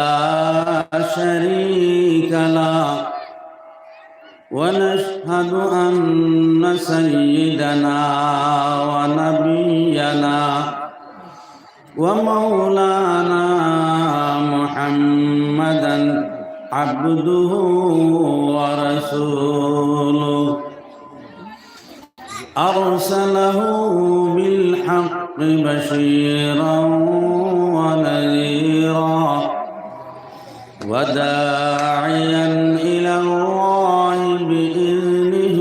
لا شريك له ونشهد أن سيدنا ونبينا ومولانا محمدا عبده ورسوله أرسله بالحق بشيرا ونذيرا وداعيا إلى الله بإذنه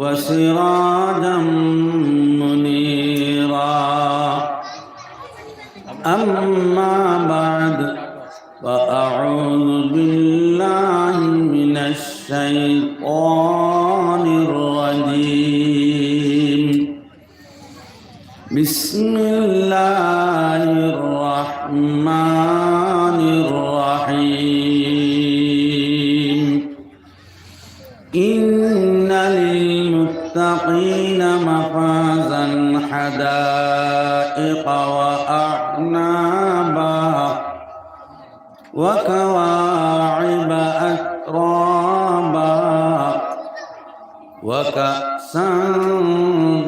وسراجا منيرا أما بعد فأعوذ بالله من الشيطان الرجيم بسم الله الرحمن الرحيم إن للمتقين مفازا حدائق وأعنابا وكواعب أترابا وكأسا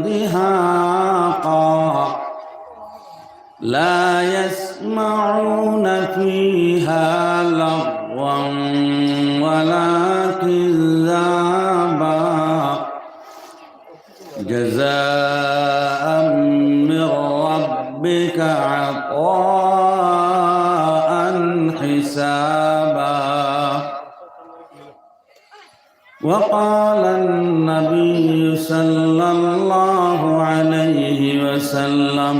دهاقا لا يسمعون فيها لغوا ولا كذابا جزاء من ربك عطاء حسابا وقال النبي صلى الله عليه وسلم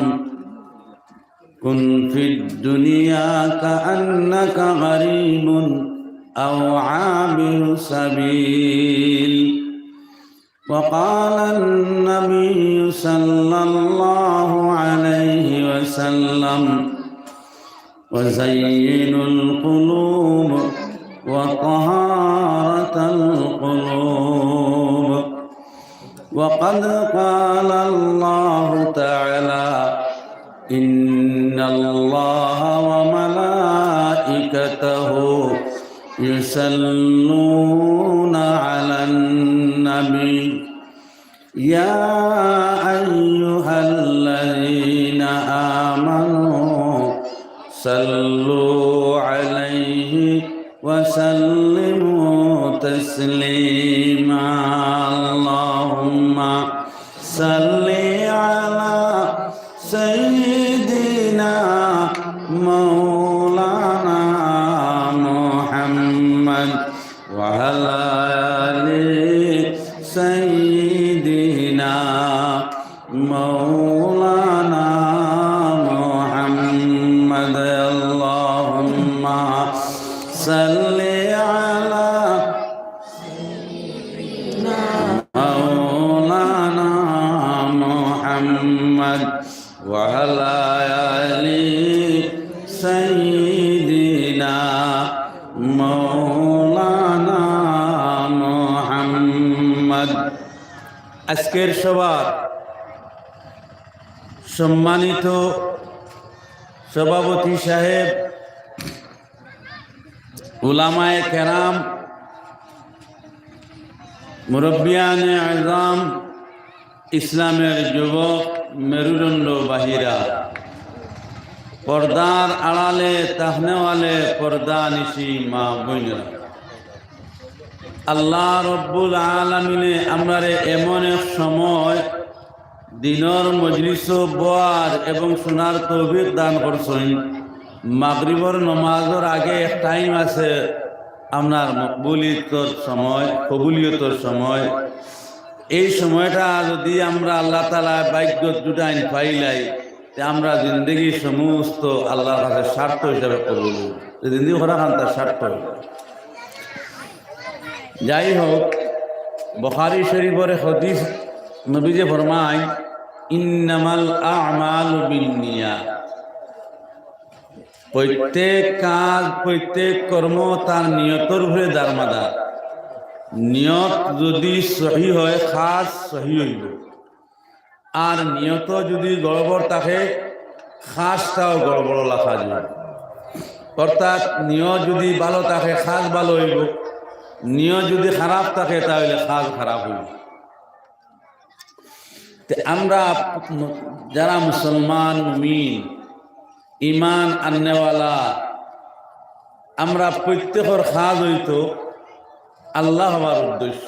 كن في الدنيا كأنك غريب أو عابر سبيل وقال النبي صلى الله عليه وسلم وزينوا القلوب وطهارة القلوب وقد قال الله تعالى إن الله وملائكته يصلون على النبي يا أيها الذين آمنوا صلوا عليه وسلموا تسليما اللهم صل على سيدنا مولانا محمد وعلى آل سيدنا مولانا محمد اللهم صل على سيدنا مولانا محمد وعلى آل سيدنا مولانا محمد আজকের সভার সম্মানিত সভাপতি সাহেব, উলামায়ে কেরাম, মুরব্বিয়ানে আযম, ইসলামের যুবক, মেরুদণ্ড বাহিরা, পর্দার আড়ালে তাহনেওয়ালে পর্দা নিশি মা বোনেরা, আল্লাহ রব্বুল আলামিনে আমরারে এমন এক সময় দিনর মজলিস বোয়ার এবং শোনার তৌফিক দান করছেন। মাগরিবর নমাজের আগে এক টাইম আছে আপনার কবুলিয়তর সময়। এই সময়টা যদি আমরা আল্লাহ তাআলা ভাগ্য জুটাইন পাইলাই, আমরা জিন্দগি সমস্ত আল্লাহর কাছে স্বার্থ হিসাবে কবুল জিন্দগি করা খান তার স্বার্থ। যাই হোক, বুখারী শরীফের হাদিস নবীজি ফরমায় ইন্নামাল আ'মালু বিন্নিয়াত, প্রত্যেক কাজ প্রত্যেক কর্ম তার নিয়তের উপরে দারমাদার। নিয়ত যদি সহি হয় খাস সহি হইব, আর নিয়ত যদি গড়বড় থাকে খাসটাও গড়বড় লেখা যাবে। অর্থাৎ নিয়ত যদি ভালো থাকে খাজ ভালো হইব, নিয়ত যদি খারাপ থাকে তাহলে খাজ খারাপ হইব। আমরা যারা মুসলমান মুমিন ইমান আননেওয়ালা, আমরা প্রত্যেকের খাজ হইত আল্লাহ হওয়ার উদ্দেশ্য।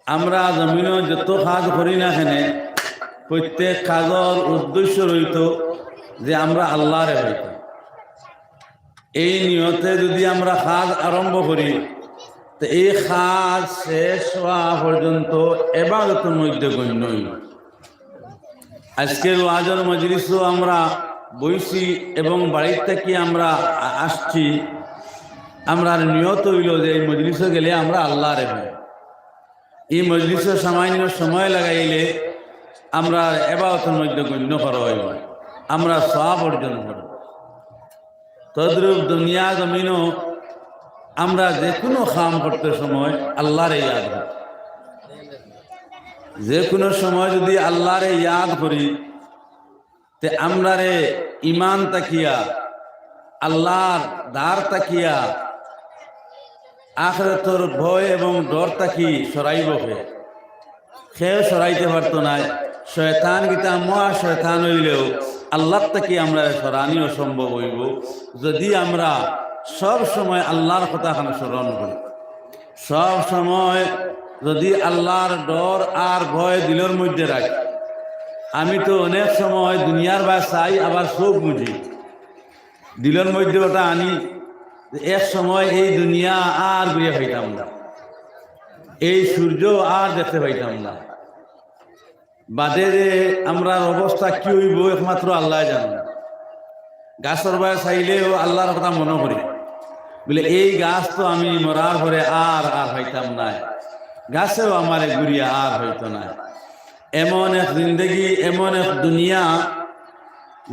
আমরা জমিন যত কাজ করি না কেনে প্রত্যেক কাজের উদ্দেশ্য রইত যে আমরা আল্লাহরে হইত। এই নিয়তে যদি আমরা কাজ আরম্ভ করি তো এই কাজ শেষ হওয়া পর্যন্ত ইবাদতের মধ্যে গণ্য হইল। আজকের ওয়াজের মজলিসও আমরা বইছি এবং বাড়ির থেকে আমরা আসছি, আমরা নিয়ত হইল যে এই মজলিসে গেলে আমরা আল্লাহরে হই। এই মজলিসে সামান্য সময় লাগাইলে আমরা ইবাদতের মধ্যে গণ্য করা হইব, আমরা সওয়াব অর্জন করব। তদ্রূপ দুনিয়া জমিনও আমরা যে কোনো কাম করতে সময় আল্লাহরে ইয়াদ করি। যে কোনো সময় যদি আল্লাহরে ইয়াদ করি তে আমরা রে ইমান তাকিয়া আল্লাহর দ্বার তাকিয়া আখিরাতের ভয় এবং ডর তাকি সরাইব। খেয়ে সরাইতে পারতো না। শয়তান গীতা মহা শয়তান হইলেও আল্লাহ তাকি আমরা সরানি অসম্ভব হইব যদি আমরা সব সময় আল্লাহর কথা স্মরণ করি। সব সময় যদি আল্লাহর ডর আর ভয় দিলের মধ্যে রাখি। আমি তো অনেক সময় দুনিয়ার বা চাই আবার চোখ বুঝি, দিলের মধ্যে ওটা আনি। এক সময় এই দুনিয়া আর ঘুরে পাইতাম না, এই সূর্য আর দেখতে পাইতাম না। বাদে আমরা অবস্থা কি হইব একমাত্র আল্লাহ জানেন। গাছের বায় চাইলেও আল্লাহর কথা মনে করি, বলে এই গাছ তো আমি মরার পরে আর হইতাম না, গাছেও আমার ঘুরিয়া আর হইতো না। এমন এক জিন্দগি, এমন এক দুনিয়া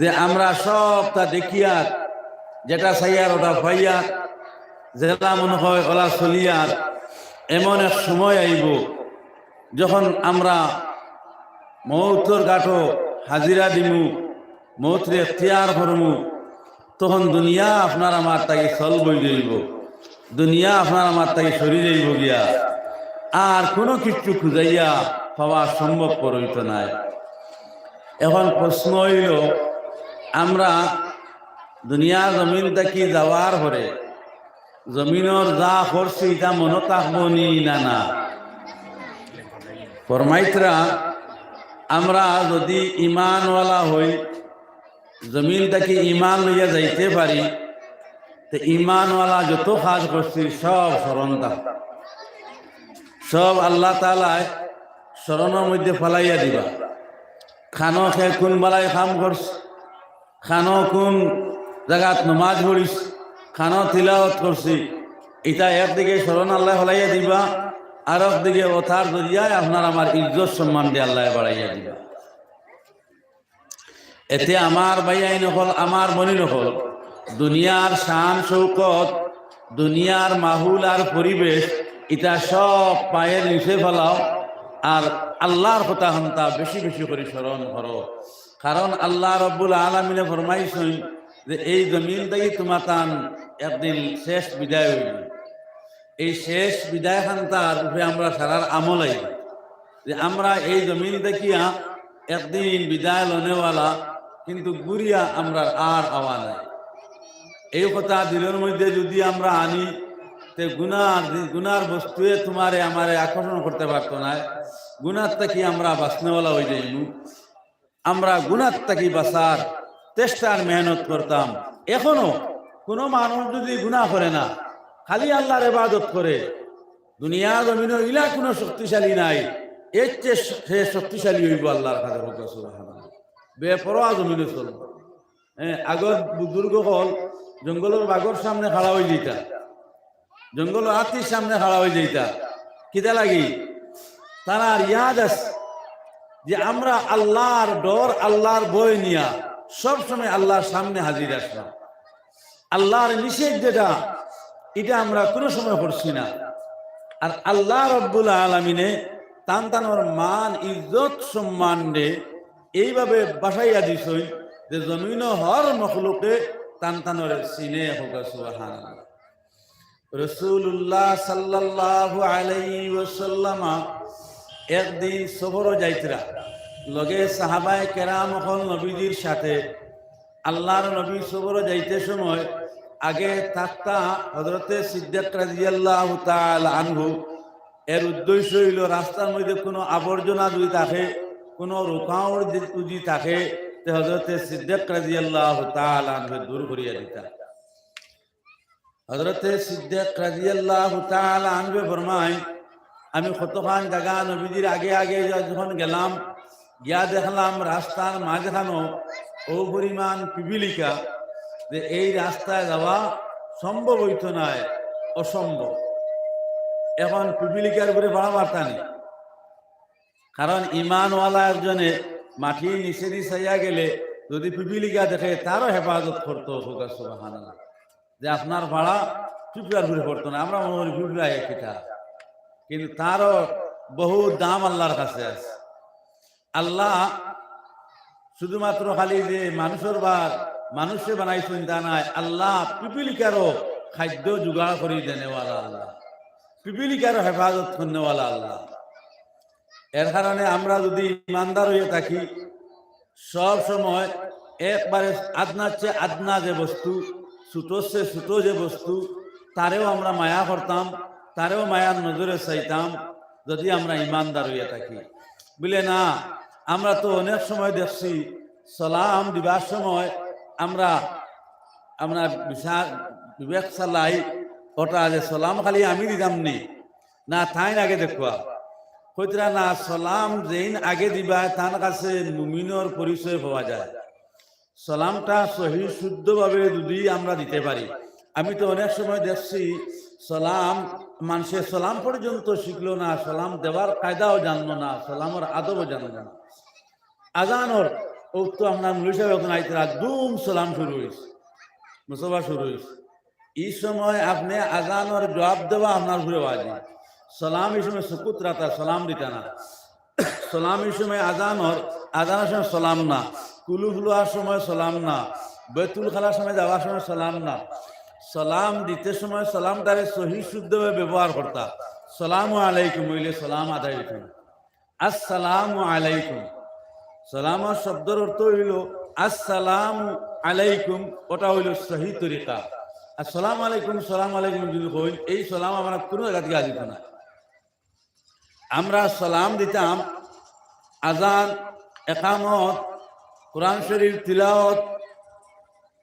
যে আমরা সবটা দেখিয়া যেটা চাইয়ার ওটা পাইয়ার, যেটা মনে হয় ওলা চলিয়ার। এমন এক সময় আইব যখন আমরা মৌতর গাঠো হাজিরা দিমু, মৌতরে এখতিয়ার করমু, তখন দুনিয়া আপনার আমার তাকে চল বই যাইব, দুনিয়া আপনার আমার তাকে সরি যাইব গিয়া, আর কোনো কিছু খুঁজাইয়া পাওয়া সম্ভব হইত নাই। এখন প্রশ্ন হইল, আমরা দুনিয়া জমিন থাকি যাওয়ার পরে জমিনের যা করছি তা মনে থাকবো নি না? ফরমাইতরা আমরা যদি ইমানওয়ালা হই, জমিন থেকে ইমান লইয়া যাইতে পারি, তো ইমানওয়ালা যত কাজ করছি সব স্মরণ থাক, সব আল্লাহ তাআলায় স্মরণের মধ্যে ফেলাইয়া দিবা। খানো খেয়ে কোন বেলায় কাম করছ, খানো কোন জায়গাত নমাজ পড়িস, খানো তিলাওয়াত করছি, এটা একদিকে স্মরণ আল্লাহ ফেলাইয়া দিবা, আর একদিকে ওথার জরিয়ায় আপনার আমার ইজ্জত সম্মান দিয়ে আল্লাহ বাড়াইয়া দিবা। এতে আমার ভাইয়াই নকল, আমার বনি নকল, দুনিয়ার শান শৌকত, দুনিয়ার মাহুল আর পরিবেশ, এটা সব পায়ের নিচে ফেলাও, আর আল্লাহর কথা হান্তা বেশি বেশি করে স্মরণ করো। কারণ আল্লাহ রব্বুল আলামিনে ফরমাইছেন যে এই জমিন থেকে তোমার তান একদিন শেষ বিদায় হইল। এই শেষ বিদায় খান্তার রূপে আমরা সারার আমলাই যে আমরা এই জমিন দেখিয়া একদিন বিদায় লনেওয়ালা, কিন্তু ঘুরিয়া আমরা আর আওয়া নাই। এই কথা দিলের মধ্যে যদি আমরা আনি, তে গুনার বস্তুয়ে তোমারে আমারে আকর্ষণ করতে পারতো না। গুনার তাকি আমরা বাঁচনেওয়ালা হয়ে যাইনু। আমরা গুনার তাকি বাঁচার চেষ্টার মেহনত করতাম। এখনো কোনো মানুষ যদি গুনাহ করে না, খালি আল্লাহর ইবাদত করে, দুনিয়া জমিনে ইলা কোনো শক্তিশালী নাই, এর চেয়ে সে শক্তিশালী হইব আল্লাহর কাছে। সুবহানাল্লাহ, বেপরোয়া জমিনে চলব। আগর বুজুর্গ হল জঙ্গলের বাঘর সামনে খাড়া হয়ে যেতা, জঙ্গল হাতির সামনে খাড়া হয়ে যেতা, কিতা লাগি তারা ইয়াদ আছে যে আমরা আল্লাহর ডর, আল্লাহর ভয় নিয়া সবসময় আল্লাহর সামনে হাজির আসলাম। আল্লাহর নিষেধ যেটা, এটা আমরা কোনো সময় করছি না। আর আল্লাহ রব্বুল আলামিনে তান তানোর মান ইজ্জত সম্মান দে এইভাবে বাসাইয়া দিছই যে জমিন হর মখলুকে টান টানরে সিনে হোক সুবহানাল্লাহ। রাসূলুল্লাহ সাল্লাল্লাহু আলাইহি ওয়াসাল্লাম একদিন সফর যাইতরা, লগে সাহাবায়ে কেরাম হল নবীজির সাথে। আল্লাহর নবী সফর যাইতে সময় আগে থাকতা হযরতে সিদ্দিক রাদিয়াল্লাহু তাআলা আনহু। এর উদ্দেশ্য হইল রাস্তার মধ্যে কোনো আবর্জনা যদি থাকে, কোনো রুকাওর যদি থাকে, তে হযরতে সিদ্দিক রাদিয়াল্লাহু তাআলা আনহু দূর করিয়া দিতা। হযরতে সিদ্দিক রাদিয়াল্লাহু তাআলা আনহু ফরমায়, আমি কতখান জায়গা নবীজির আগে আগে যখন গেলাম, গিয়া দেখলাম রাস্তার মাঝখানো ও পরিমাণ পিপিলিকা যে এই রাস্তায় যাওয়া সম্ভব হইত নয়, অসম্ভব। এখন পিপিলিকার উপরে বাড়া বার্তা নেই, কারণ ইমানওয়ালা একজনে মাটির নিচে চাইয়া গেলে যদি পিপিলিকা দেখে তারও হেফাজত করতো সুবহানাল্লাহ, যে আপনার ভাড়া পিঁপড়ার ঘুরে পড়তো না। আমরা মনে করি পিঁপড়া একটা, কিন্তু তারও বহু দাম আল্লাহর কাছে আছে। আল্লাহ শুধুমাত্র খালি যে মানুষের বার মানুষে বানাইছেন তা নাই, আল্লাহ পিপিলিকারও খাদ্য জোগাড় করে দেনেওয়ালা আল্লাহ, পিপিলিকারও হেফাজত করনেওয়ালা আল্লাহ। এর কারণে আমরা যদি ইমানদার হয়ে থাকি, সব সময় একবারে আদনার চেয়ে আদনা যে বস্তু, ছোটোর চেয়ে ছোটো যে বস্তু, তারেও আমরা মায়া করতাম, তারেও মায়ার নজরে চাইতাম, যদি আমরা ইমানদার হইয়া থাকি। বলে না, আমরা তো অনেক সময় দেখছি সালাম দিবার সময় আমরা আমরা বিবেক চালাই, ওটা যে সালাম খালি আমি দিতাম নি না, তাই আগে দেখবা কইতরা না, সালাম যেইন আগে দিবা তার কাছে মুমিনের পরিচয় পাওয়া যায়। সালামটা সহি শুদ্ধভাবে যদি আমরা দিতে পারি। আমি তো অনেক সময় দেখছি সালাম মানুষের সালাম পর্যন্ত শিখলো না, সালাম দেওয়ার কায়দাও জানলো না, সালামের আদবও জানলো না। আজানোর ও তো আপনার মুলিশা যখন আইতরা দুম সালাম শুরু হয়েছে, মুসবা শুরু হয়েছে। এই সময় আপনি আজানোর জবাব দেওয়া আপনার ঘুরে বাজি। সালাম এই সময় সুকুত রাতা, সালাম দিতা না। সালাম এই সময় আজানোর সময় সালাম না, কুলু ফুলোয়ার সময় সালাম না, বেতুল খালার সময় যাওয়ার সময় সালাম না। সালাম দিতে সময় সালামটারে সহি শুদ্ধভাবে ব্যবহার করতা। সালামু আলাইকুম হইলে সালাম আদায় হইত না, আসসালামু আলাইকুম। সালামের শব্দের অর্থ হইল আসসালামু আলাইকুম, ওটা হইল সহি তরিকা। আর সালাম আলাইকুম যদি হইল, এই সালাম আমরা কোনো জায়গা থেকে দিত না। আমরা সালাম দিতাম আজান, একামত, কোরআন শরীফ তিলাওয়াত,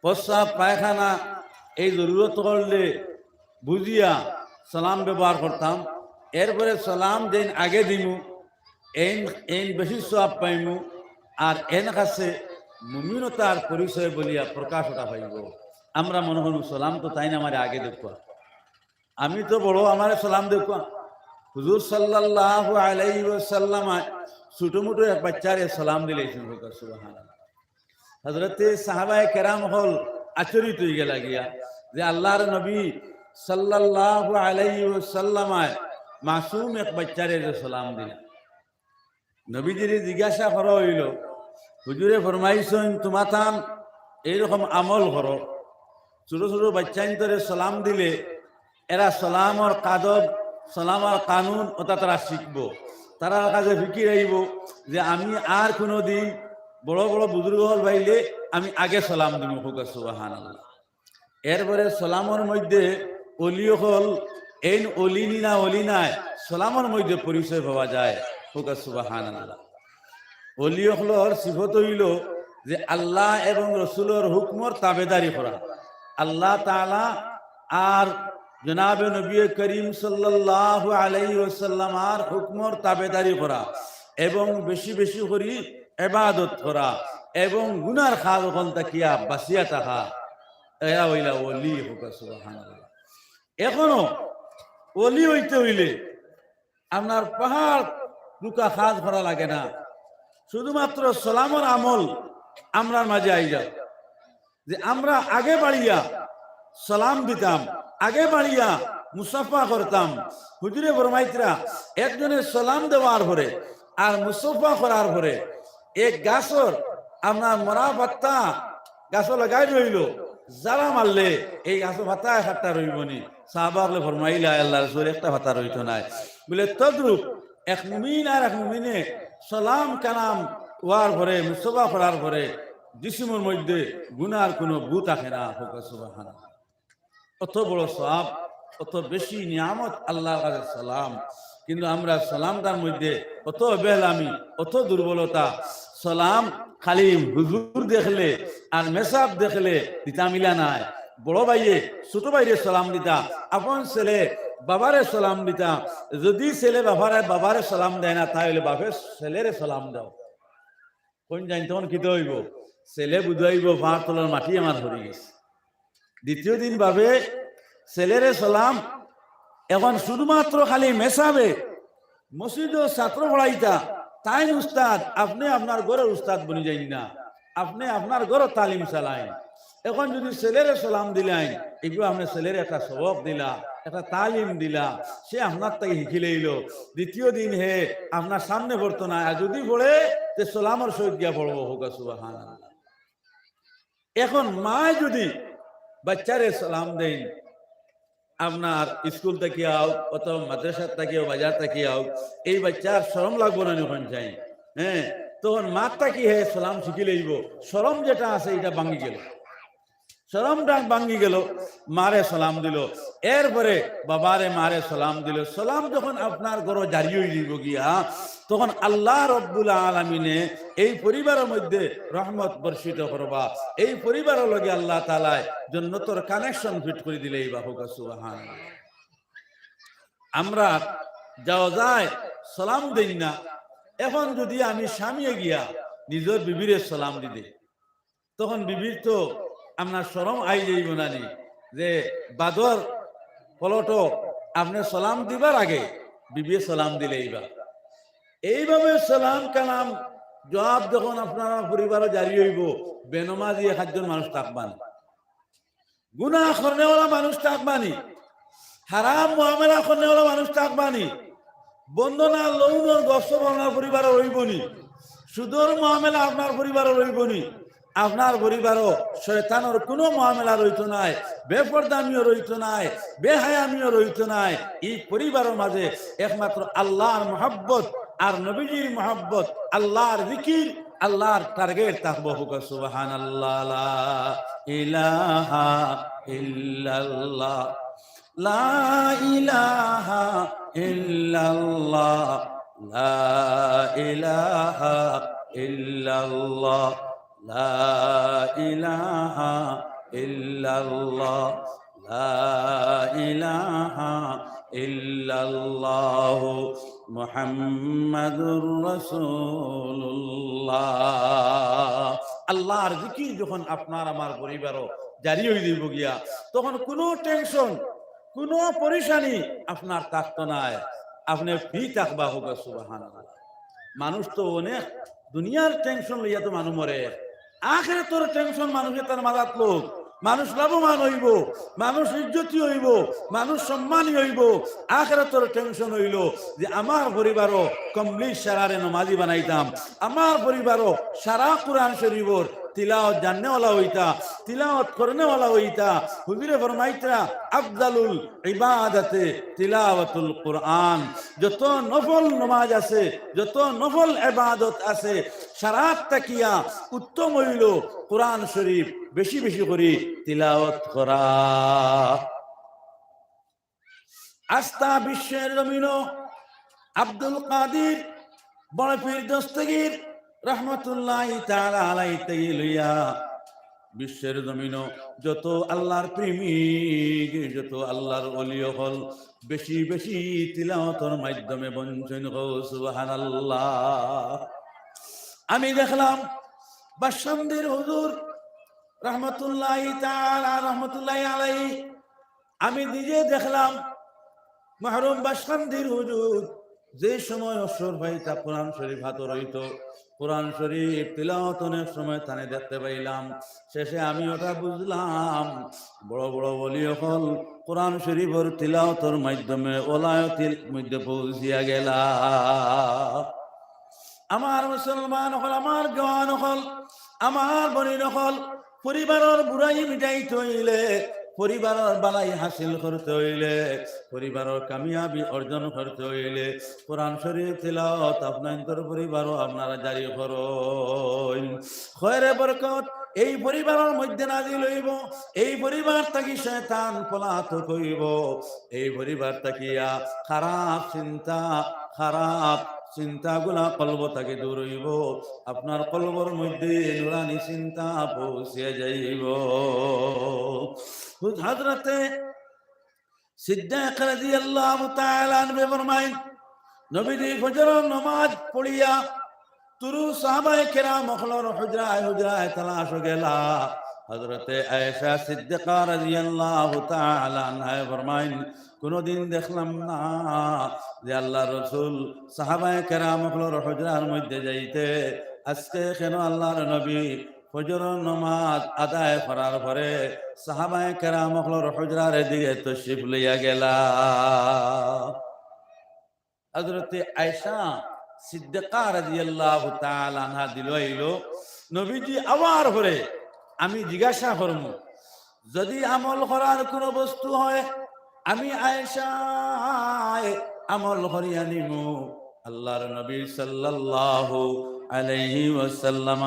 প্রস্রাব পায়খানা, এই জরুরত করলে বুঝিয়া সালাম ব্যবহার করতাম। এরপরে সালাম দিন আগে দিমু, এন বেশি সওয়াব পাইমু, আর এন কাছে মুমিনতার পরিচয় বলিয়া প্রকাশটা পাইব। আমরা মনে হল সালাম তো তাই না আমার আগে দেখবা, আমি তো বড়, আমার সালাম দেখবা। হুজুর সাল্লাল্লাহু আলাইহি ওয়াসাল্লাম ছোট মোটো এক বাচ্চারে সালাম দিলেছেন সুবহানাল্লাহ। হযরতে সাহাবায়ে কেরাম হল আচরিত হয়ে গেল গিয়া যে আল্লাহর নবী সাল্লাল্লাহু আলাইহি ওয়াসাল্লাম মাসুম এক বাচ্চারে সালাম দিলেন। নবীজির জিজ্ঞাসা করা হইল, হুজুরে ফরমাইছেন তোমাতাম এইরকম আমল করো, ছোট ছোট বাচ্চাইন্তরে সালাম দিলে এরা সালামর কাদব, সালামর কানুন ওটা তারা শিখব। তারা কাছে ফিকির আইব যে আমি আর কোনো দিন বড় বড় বুজুর্গ হল ভাইলে আমি আগে সালাম দিব। সুবহানাল্লাহ। এরপরে সালামর মধ্যে অলি হল এই অলিনি না অলি নাই, সালামর মধ্যে পরিচয় পাওয়া যায়। সুবহানাল্লাহ। অলি হলর সিফত হইল যে আল্লাহ এবং রসুলের হুকমর তাবেদারি করা, আল্লাহ তাআলা আর জনাবে নবী করিম সাল্লাল্লাহু আলাইহি ওয়াসাল্লাম আর হুকমর তাবেদারি করা, এবং বেশি বেশি করে ইবাদত করা, এবং গুনার খাল ওখান তাকিয়া বাঁচিয়া থাকা, এরা হইলা ওলি। সুবহানাল্লাহ। এখনো ওলি হইতে হইলে আপনার পাহাড় লুকা খাজ করা লাগে না, শুধুমাত্র সালামের আমল আমরা মাঝে আই যাও, যে আমরা আগে বাড়িয়া সালাম দিতাম, আগে বাড়িয়া মুসাফা করতাম। হুজুরে ফরমাইতরা একজনের সালাম দেওয়ার পরে আর মুসাফা করার পরে এক গাছর আপনার মরা পাত্তা গাছ লাগাই রইল, যারা মারলে এই আসো ভাতা একটা রইবনি সাহাবাগলে ফরমাইলা আল্লাহ রাসূল একটা ভাতা রইত নাই বলে তদ্রুপ এক মুমিন আর এক মুমিনে সালাম কালাম ওয়ার ঘরে মুস্তফা করার ঘরে জিসিমের মধ্যে গুনার কোনো ভূত থাকে না হোক সুবহানাল্লাহ। কত বড় সওয়াব, কত বেশি নিয়ামত আল্লাহর কাছে সালাম, কিন্তু আমরা সালামটার মধ্যে কত অবহেলামি, কত দুর্বলতা। সালাম খালি হুজুর দেখলে আর মেসাব দেখলে দিতা মিলা নাই। বড় ভাইয়ে ছোট ভাইরে সালাম দিতা, আপন ছেলে বাবারে সালাম দিতা। যদি ছেলে বাবারে সালাম দেয় না তাহলে বাপের ছেলেরে সালাম দাও। কোন জানি তখন কি হইব, ছেলে বুঝাইব ভাত তোলার মাটি আমার ধরে গেছে। দ্বিতীয় দিন ভাবে ছেলেরে সালাম এখন শুধুমাত্র খালি মেসাবে মসজিদ ও ছাত্র পড়াইতা তাই উস্তাদ, আপনি আপনার ঘরের উস্তাদ বনি যাই না, আপনি আপনার ঘর তালিম চালাইন। এখন যদি ছেলেরে সালাম দিলেন, এগুলো আপনার ছেলের একটা সবক দিলা, একটা তালিম দিলা, সে আপনার তাকে শিখিলে এলো। দ্বিতীয় দিন হে আপনার সামনে পড়তো না, আর যদি পড়ে তো সালামর সহিত গিয়া পড়বো হোক সুবহানাল্লাহ। এখন মা যদি বাচ্চারে সালাম দেন, আপনার স্কুল থেকে হোক অথবা মাদ্রাসার থেকে বাজার থেকে হোক, এই বাচ্চার শরম লাগবো না যখন যাই, হ্যাঁ, তখন মারটা কি হে সালাম শিখি লইব। শরম যেটা আছে এটা ভাঙ্গি গেল, শরমটা ভাঙ্গি গেল, মারে সালাম দিল, এরপরে বাবারে মারে সালাম দিল। সালাম যখন আপনার ঘর জারি হয়ে দিব গিয়া, তখন আল্লাহ রব্বুল আলামিনে এই পরিবারের মধ্যে রহমত বর্ষিত করবা। এই পরিবারের লগে আল্লাহ তাআলা জান্নাতের কানেকশন ফিট করে দিলেই বা হোক সুবহানাল্লাহ। আমরা যাও যায় সালাম দেই না। এখন যদি আমি স্বামী গিয়া নিজের বিবিরে সালাম দিতে, তখন বিবির তো আপনার শরম আই যাইব নানি যে বাদর ফলটো আপনি সালাম দিবার আগে বিবি সালাম দিলে এইভাবে সালাম কালাম জবাব যখন আপনার পরিবারে জারি হইব, বেনমাজি একজন মানুষ থাকবানি, গুনাহ করনেওয়ালা মানুষ থাকবানি, হারাম মুআমালা করনেওয়ালা মানুষ থাকবানি, বন্দনা লৌনর গসব আপনার পরিবারে রইবনি, সুদর মুআমালা আপনার পরিবারে রইবনি, আপনার পরিবারও শয়তানের কোনো মুআমালা রইতো নাই, বেপরদামিও রইতো নাই, বেহায়ামিও রইতো নাই। এই পরিবারের মাঝে একমাত্র আল্লাহর মুহাব্বত আর নবীজির মুহাব্বত, আল্লাহর জিকির, আল্লাহর টার্গেট থাকবো হোক সুবহানাল্লাহ। লা ইলাহা ইল্লাল্লাহ, লা ইলাহা ইল্লাল্লাহ, লা ইলাহা ইল্লাল্লাহ, লা ইলাহা ইল্লাল্লাহ, লা ইলাহা ইল্লাল্লাহ, মুহাম্মাদুর রাসূলুল্লাহ। আল্লাহর জিকির যখন আপনার আমার পরিবারও জারি হয়ে দিব গিয়া, তখন কোনো টেনশন, কোনো পরেশানি আপনার থাকতো নাই, আপনি ফ্রি থাকবা হোক সুবহানাল্লাহ। মানুষ তো অনেক দুনিয়ার টেনশন লইয়া তো মানুষ মরে, আখিরাতের টেনশন মানুষের তার মাথাত লোক, মানুষ লাভবান হইব, মানুষ ইজ্জতি হইব, মানুষ সম্মানী হইব। আখিরাতের টেনশন হইল যে আমার পরিবারও কমপ্লিট সারারে নমাজি বানাইতাম, আমার পরিবারও সারা কুরআন শরীফর তিলাওয়াত জাননেওয়ালা হইতা, তিলাওয়াত করনেওয়ালা হইতা। হুজুরে ফরমাইতা আফদালুল ইবাদাতে তিলাওয়াতুল কুরআন। যত নফল নামাজ আছে, যত নফল ইবাদত আছে, সারাত তাকিয়া উত্তম হইল কুরআন শরীফ বেশি বেশি করে তিলাওয়াত করা। আস্থা বিশ্বের জমিন আব্দুল কাদির বড় পীর দস্তগীর রহমতুল্লাহি তাআলা আলাইহি লইয়া বিশ্বের জমিন যত আল্লাহর প্রেমিক, যত আল্লাহর ওলি হল বেশি বেশি তিলাওয়াতের মাধ্যমে বঞ্চন সুবহানাল্লাহ। আমি দেখলাম বাসন্তীর হুজুর রহমতুল্লাহি তাআলা রহমতুল্লাহি আলাইহি, আমি নিজে দেখলাম মহরম বাসন্তীর হুজুর যে সময় অসর ভাইতা কোরআন শরীফ হাত রইত, কোরআন শরীফ তিলাওয়াতের সময় তানে দেখতে পাইলাম। শেষে আমি ওটা বুঝলাম বড় বড় ওলি হল কোরআন শরীফের তিলাওয়াতের মাধ্যমে ওলায়তির মধ্যে পৌঁছিয়া গেলা। আমার মুসলমান হল, আমার জওয়ান হল, আমার বনি হল, পরিবারের বুড়াই মিটাইতে হইলে, পরিবারের বালাই হাসিল করতে হইলে, পরিবারের কামিয়াবি অর্জন করতে হইলে কোরআন শরীফ তিলাওয়াত আপনাদের পরিবারও আপনারা জারি করুন। খয়রে বরকত এই পরিবারের মধ্যে নাজিল হইব। এই পরিবার থাকি শয়তান পলাতক হইব। এই পরিবার থাকিয়া খারাপ চিন্তা, খারাপ চিন্তাগুলা কলব থেকে দূর হইব। আপনার কলবর মধ্যে নুরানি চিন্তা পৌঁছে যাইব। হযরতে সিদ্দিক রাদিয়াল্লাহু তাআলা আনহু ফরমায়েন, নবীজি ফজরের নামাজ পড়িয়া তুরু সাহাবায়ে কেরাম মখলর হুজরায় হুজরায় তালাশ গেলা। হযরতে আয়েশা সিদ্দিকা রাদিয়াল্লাহু তাআলা আনহা ফরমায়েন, কোনদিন দেখলাম না যে আল্লাহ রাসূল সাহাবায়ে কেরাম মখলর হুজরার মধ্যে যাইতে। আজকে কেন আল্লাহর নবী ফজরের নামাজ আদায় করার পরে সাহাবায়ে কেরাম মখলর হুজরার দিকে তশরিফ লইয়া গেলা। হযরতে আয়েশা সিদ্দিকা রাদিয়াল্লাহু তাআলা আনহা দিল নবীজি আওয়ার পরে আমি জিজ্ঞাসা করব, যদি আমল করার কোন বস্তু হয় আমি আয়েশা আমল করিয়া নিমু। আল্লাহর নবী সাল্লাল্লাহু আলাইহি ওয়াসাল্লাম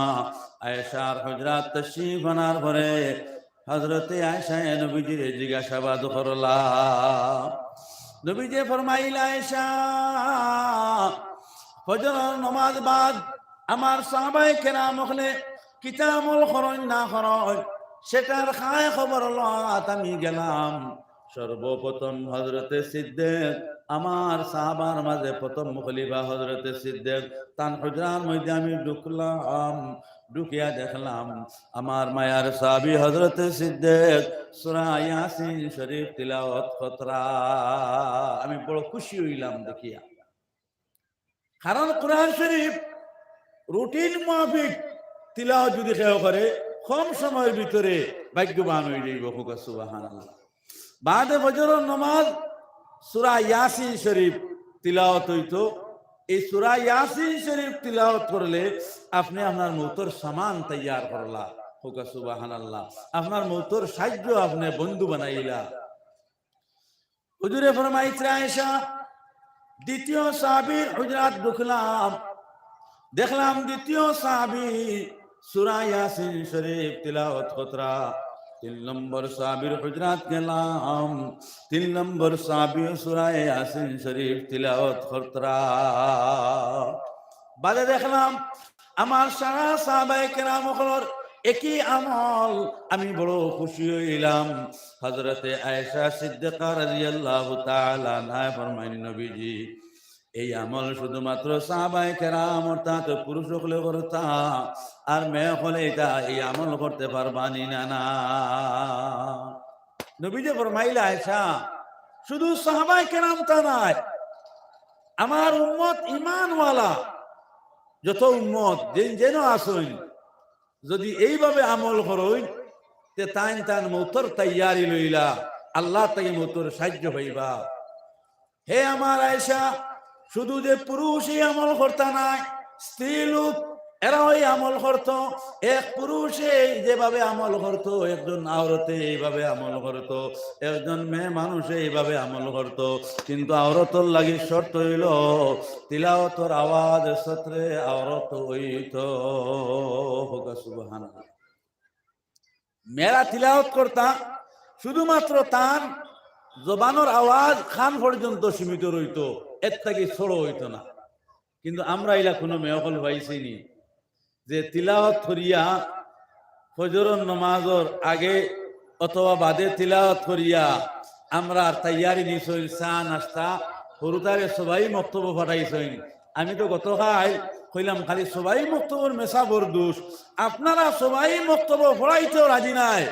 আয়েশার হুজরাত তশরিফ আনার পরে হযরতে আয়েশা নবীজির জিজ্ঞাসাবাদ করলা। নবীজি ফরমাইলা, আয়েশা ফজরের নামাজ বাদ আমার সাহাবায়ে কেরাম হলে কিতামল খরচ না খরচ সেটার খায় খবর লত আমি গেলাম। সর্বপ্রথম হযরতে সিদ্দিক আমার সাহাবার মাঝে প্রথম খলিফা হযরতে সিদ্দিক তান হুজরার মধ্যে আমি ঢুকলাম। ঢুকিয়া দেখলাম আমার মায়ার সাহাবী হযরতে সিদ্দিক সূরা ইয়াসিন শরীফ তিলাওয়াত করতরা। আমি বড় খুশি হইলাম দেখিয়া, কারণ কোরআন শরীফ রুটিন মাফিক তিলাওয়াত যদি কেউ করে কম সময়ের ভিতরে ভাগ্যবান হয়ে যাইব। সুবহানাল্লাহ। বাদে ফজরের নামাজ সূরা ইয়াসিন শরীফ তিলাওয়াত হইতো। এই সূরা ইয়াসিন শরীফ তিলাওয়াত করলে আপনি আপনার মৌতর সামান তৈয়ার করলা। সুবহানাল্লাহ। আপনার মৌতর সাহায্য আপনি বন্ধু বানাইলা। হুজুরে ফরমাইছে, আয়েশা দ্বিতীয় সাহাবীর হুজরাত ঢুকলাম, দেখলাম দ্বিতীয় সাহাবী সূরা ইয়াসিন শরীফ তিলাওয়াত করতরা। 3 নম্বর সাহাবীর হুজরাত গেলাম, 3 নম্বর সাহাবী সূরা ইয়াসিন শরীফ তিলাওয়াত করতরা। বাদে দেখলাম আমার সারা সাহাবায়ে কেরাম হলর একই আমল। আমি বড় খুশি হইলাম। হযরতে আয়েশা সিদ্দিকা রাদিয়াল্লাহু তাআলা আনহা ফরমাইলেন, নবীজি এই আমল শুধুমাত্র সাহাবায়ে কেরাম অর্থাৎ পুরুষ হলে করতা, আর মেয়ে হলে এটা এই আমল করতে পারবানি না। না, নবীজি ফরমাইলেন, আয়েশা শুধু সাহাবায়ে কেরাম তা নয়, আমার উম্মত ঈমানওয়ালা যত উম্মত যেন আসুন, যদি এইভাবে আমল করুন তে তান মৌতর তৈয়ারি লইলা আল্লাহ তাই মৌতর সাহায্য হইবা। হে আমার আয়েশা, শুধু যে পুরুষই আমল করতা নাই, স্ত্রী লোক এরাও আমল করত। এক পুরুষে যেভাবে আমল করত, একজন আওরতে এইভাবে আমল করত, একজন মেয়ে মানুষে এইভাবে আমল করত। কিন্তু আওরতর লাগি শর্ত হইল তিলাওয়াতর আওয়াজ সত্রে আওরত হইত। সুবহানাল্লাহ। মেয়েরা তিলাওয়াত করতা, শুধুমাত্র তার জবানোর আওয়াজ খান পর্যন্ত সীমিত রইত, এর থেকে ছোড়ো হইত না। কিন্তু আমরা এলা কোনো মেয়কল পাইছিনি যে তিলাওয়াত করিয়া ফজরের নামাজের আগে অথবা বাদে তিলাওয়াত করিয়া আমরা তৈয়ারি নিছই, চা নাস্তা সরুতারে সবাই মক্তব্য ফাটাইছই। আমি তো গতকাল কইলাম খালি সবাই মক্তব্যর মেশা বরদুষ, আপনারা সবাই মক্তব্য পড়াইতেও রাজি নাই,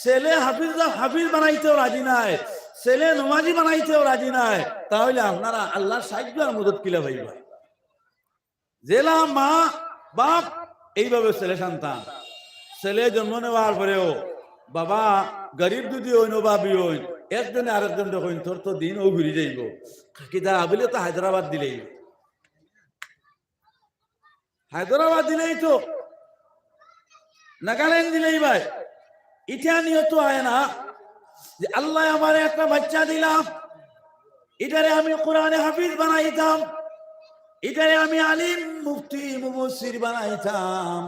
ছেলে হাফিজ বানাইতেও রাজি নাই, ছেলে নমাজি বানাইতেও রাজি নাই, তাহলে আপনারা আল্লাহর সাহায্য আর মদত কিলা ভাইবা। জেলা মা বাপ এইভাবে ছেলে সন্তান, ছেলে জন্ম নেওয়ার পরেও বাবা গরিব যদি হইন বাবি হইন, একজনে আরেকজন দেখুন তোর তো দিন ও ঘুরি যাইব। কিতা বলে তো হায়দ্রাবাদ দিলেই, হায়দ্রাবাদ দিলেই তো, নাগাল্যান্ড দিলেই ভাই, এটা নিয়ত হয় না যে আল্লাহ আমার একটা বাচ্চা দিলাম, এটারে আমি কোরআনে হাফিজ বানাইতাম, এটারে আমি আলিম মুফতি মুফাসসির বানাইতাম,